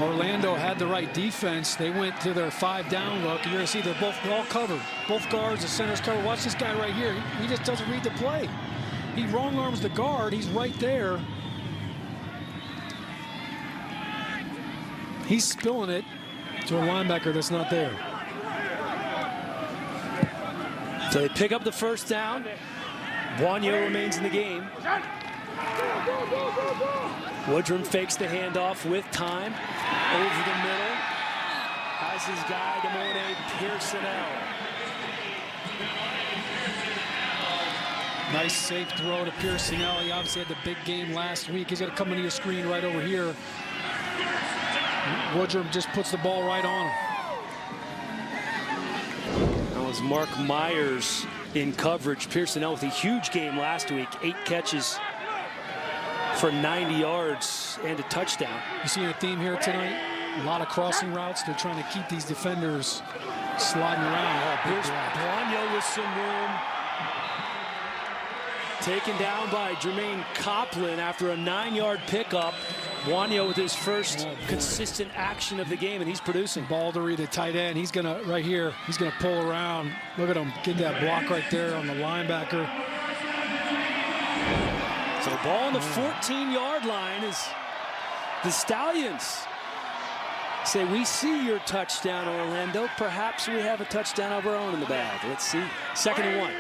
Orlando had the right defense. They went to their 5-down look. You're going to see they're all covered. Both guards, the center's covered. Watch this guy right here. He just doesn't read the play. He wrong arms the guard. He's right there. He's spilling it to a linebacker that's not there. So they pick up the 1st down. Buonio remains in the game. Woodrum fakes the handoff with time. Over the middle. Has his guy, Damone Pearsonell. Nice safe throw to Pearsonell. He obviously had the big game last week. He's going to come into your screen right over here. Woodrum just puts the ball right on him. That was Mark Myers in coverage. Pearsonell with a huge game last week. 8 catches for 90 yards and a touchdown. You see a theme here tonight? A lot of crossing routes. They're trying to keep these defenders sliding around. Here's Buonio with some room. Taken down by Jermaine Copeland after a 9-yard pickup. Buonio with his first consistent action of the game, and he's producing. Baldery, the tight end, he's going to, right here, he's going to pull around. Look at him, get that block right there on the linebacker. So the ball on the 14-yard line is the Stallions. Say, we see your touchdown, Orlando. Perhaps we have a touchdown of our own in the bag. Let's see. 2nd and 1.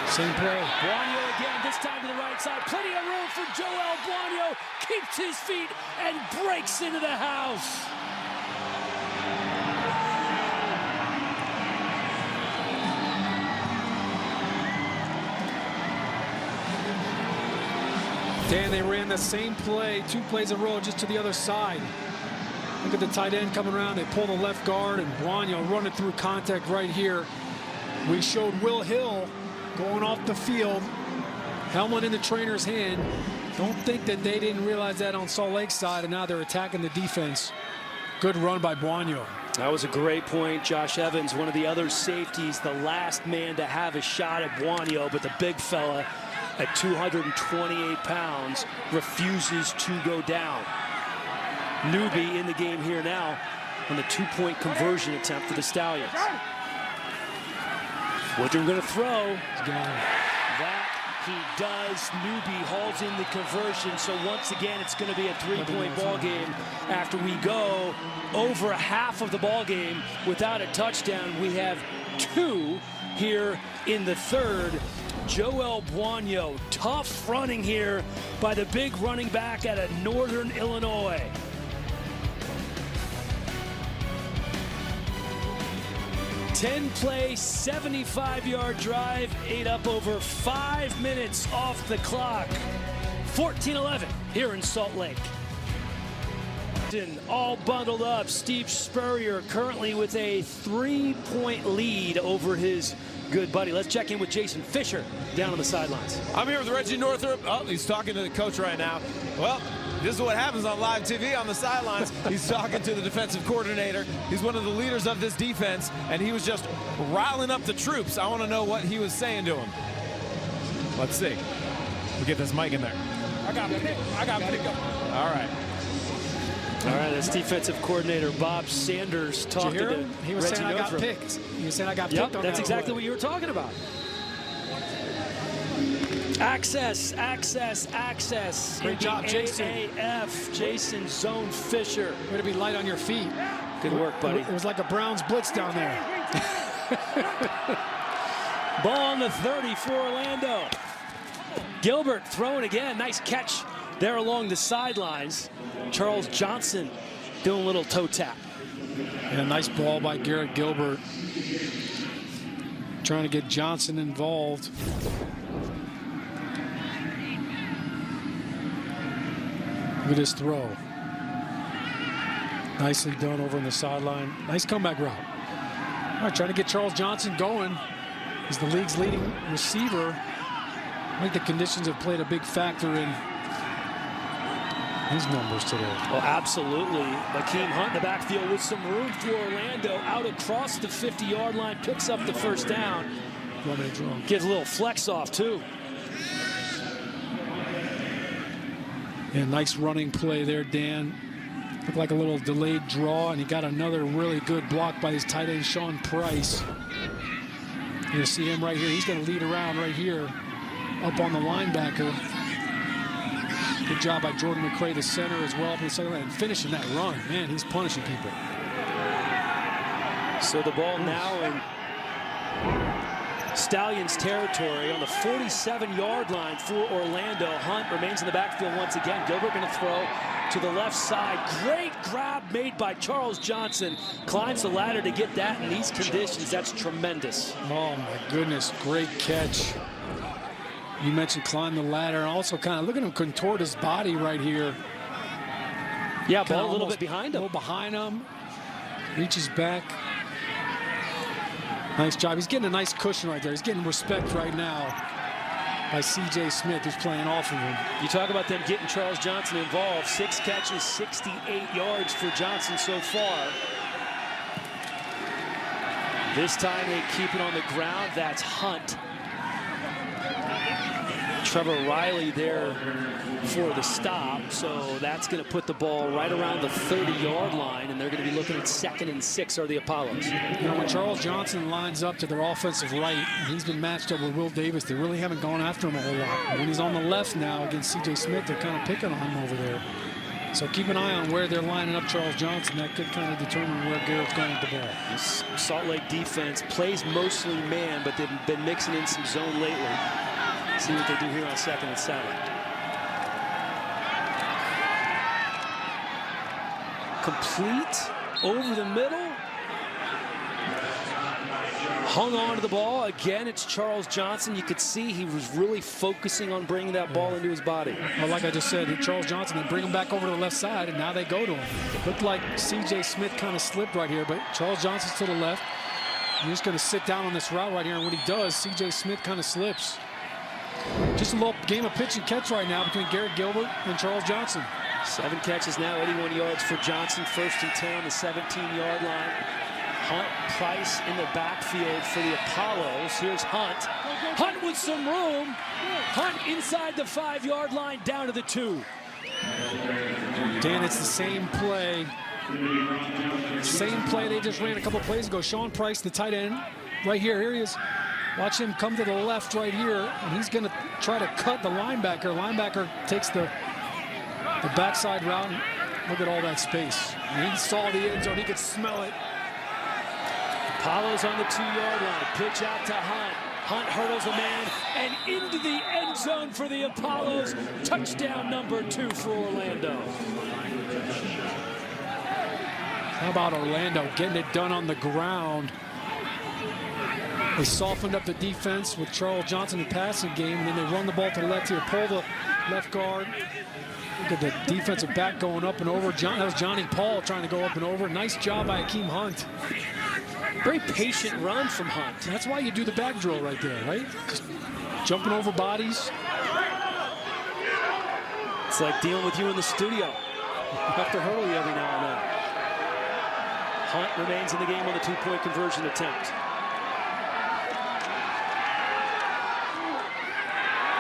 Same play. Buonio again, this time to the right side. Plenty of room for Joel Buonio. Keeps his feet and breaks into the house. Dan, they ran the same play, 2 plays in a row, just to the other side. Look at the tight end coming around. They pull the left guard, and Buonio running through contact right here. We showed Will Hill going off the field, helmet in the trainer's hand. Don't think that they didn't realize that on Salt Lake side, and now they're attacking the defense. Good run by Buonio. That was a great point. Josh Evans, one of the other safeties, the last man to have a shot at Buonio, but the big fella at 228 pounds refuses to go down. Newby in the game here now on the 2-point conversion attempt for the Stallions. Woodrum going to throw. That he does. Newby hauls in the conversion. So once again, it's going to be a 3-point ball game after we go over half of the ball game without a touchdown. We have 2 here in the third. Joel Buono, tough running here by the big running back out of Northern Illinois. Ten-play, 75-yard drive, ate up over 5 minutes off the clock. 14-11 here in Salt Lake. All bundled up. Steve Spurrier currently with a 3-point lead over his good buddy. Let's check in with Jason Fisher down on the sidelines. I'm here with Reggie Northrup. Oh, he's talking to the coach right now. Well, this is what happens on live TV on the sidelines. He's talking to the defensive coordinator. He's one of the leaders of this defense, and he was just riling up the troops. I want to know what he was saying to him. Let's see. We get this mic in there. I got pick. All right. All right, that's defensive coordinator Bob Sanders talking to He was Reggie saying I got Northrup. picked. He was saying I got Yep, picked on that's that exactly play. what you were talking about. Access. Great job, Jason. AAF, Jason Zone Fisher. Way to be light on your feet. Good work, buddy. It was like a Browns blitz down there. Ball on the 30 for Orlando. Gilbert throwing again. Nice catch there along the sidelines. Charles Johnson doing a little toe tap. And a nice ball by Garrett Gilbert. Trying to get Johnson involved. Look at his throw. Nicely done over on the sideline. Nice comeback route. All right, trying to get Charles Johnson going. He's the league's leading receiver. I think the conditions have played a big factor in his numbers today. Well, absolutely. Akeem Hunt in the backfield with some room for Orlando. Out across the 50-yard line, picks up the first down. Gives a little flex off, too. And nice running play there, Dan. Looked like a little delayed draw, and he got another really good block by his tight end, Sean Price. You see him right here. He's going to lead around right here up on the linebacker. Good job by Jordan McCray, the center, as well, up in the second line, and finishing that run. Man, he's punishing people. So the ball now in Stallions territory on the 47-yard line for Orlando. Hunt remains in the backfield once again. Gilbert going to throw to the left side. Great grab made by Charles Johnson. Climbs the ladder to get that in these conditions. That's tremendous. Oh, my goodness. Great catch. You mentioned climb the ladder, and also kind of look at him contort his body right here. Yeah, ball a little bit behind him. A little behind him. Reaches back. Nice job. He's getting a nice cushion right there. He's getting respect right now by C.J. Smith, who's playing off of him. You talk about them getting Charles Johnson involved. 6 catches, 68 yards for Johnson so far. This time they keep it on the ground. That's Hunt. Trevor Riley there for the stop, so that's going to put the ball right around the 30-yard line, and they're going to be looking at 2nd and 6 are the Apollos. You know, when Charles Johnson lines up to their offensive right, he's been matched up with Will Davis. They really haven't gone after him a whole lot. When he's on the left now against C.J. Smith, they're kind of picking on him over there. So keep an eye on where they're lining up Charles Johnson. That could kind of determine where Garrett's going with the ball. This Salt Lake defense plays mostly man, but they've been mixing in some zone lately. See what they do here on 2nd and 7. Complete over the middle. Hung on to the ball. Again, it's Charles Johnson. You could see he was really focusing on bringing that ball into his body. Well, like I just said, Charles Johnson, they bring him back over to the left side, and now they go to him. It looked like C.J. Smith kind of slipped right here, but Charles Johnson's to the left. He's just going to sit down on this route right here, and when he does, C.J. Smith kind of slips. Just a little game of pitch and catch right now between Garrett Gilbert and Charles Johnson. 7 catches now, 81 yards for Johnson. 1st and 10 on the 17-yard line. Hunt, Price in the backfield for the Apollos. Here's Hunt. Hunt with some room. Hunt inside the 5-yard line, down to the 2. Dan, it's the same play. Same play they just ran a couple plays ago. Sean Price, the tight end, right here. Here he is. Watch him come to the left right here, and he's going to try to cut the linebacker. Linebacker takes the backside route. Look at all that space. And he saw the end zone. He could smell it. Apollo's on the 2-yard line. Pitch out to Hunt. Hunt hurdles a man and into the end zone for the Apollos. Touchdown number 2 for Orlando. How about Orlando getting it done on the ground? They softened up the defense with Charles Johnson in the passing game, and then they run the ball to the left here, pull the left guard. Look at the defensive back going up and over. That was Johnny Paul trying to go up and over. Nice job by Akeem Hunt. Very patient run from Hunt. That's why you do the back drill right there, right? Just jumping over bodies. It's like dealing with you in the studio. I have to hurdle you every now and then. Hunt remains in the game on the 2-point conversion attempt.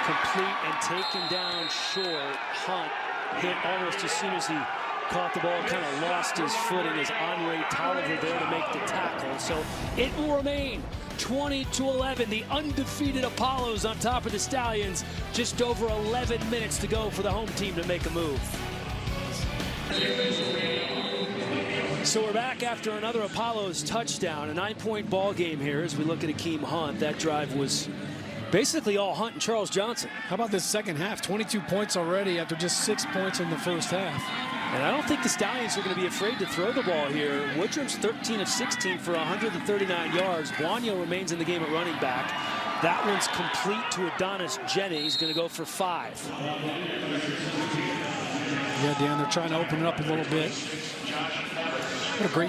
Complete and taken down short. Hunt hit almost as soon as he caught the ball, kind of lost his footing as Andre Tolliver there to make the tackle. So it will remain 20-11. The undefeated Apollos on top of the Stallions. Just over 11 minutes to go for the home team to make a move. So we're back after another Apollos touchdown. A 9-point ball game here as we look at Akeem Hunt. That drive was basically all Hunt and Charles Johnson. How about this second half? 22 points already after just 6 points in the first half. And I don't think the Stallions are going to be afraid to throw the ball here. Woodrum's 13 of 16 for 139 yards. Buonio remains in the game at running back. That one's complete to Adonis Jenny. He's going to go for 5. Yeah, Dan, they're trying to open it up a little bit. What a great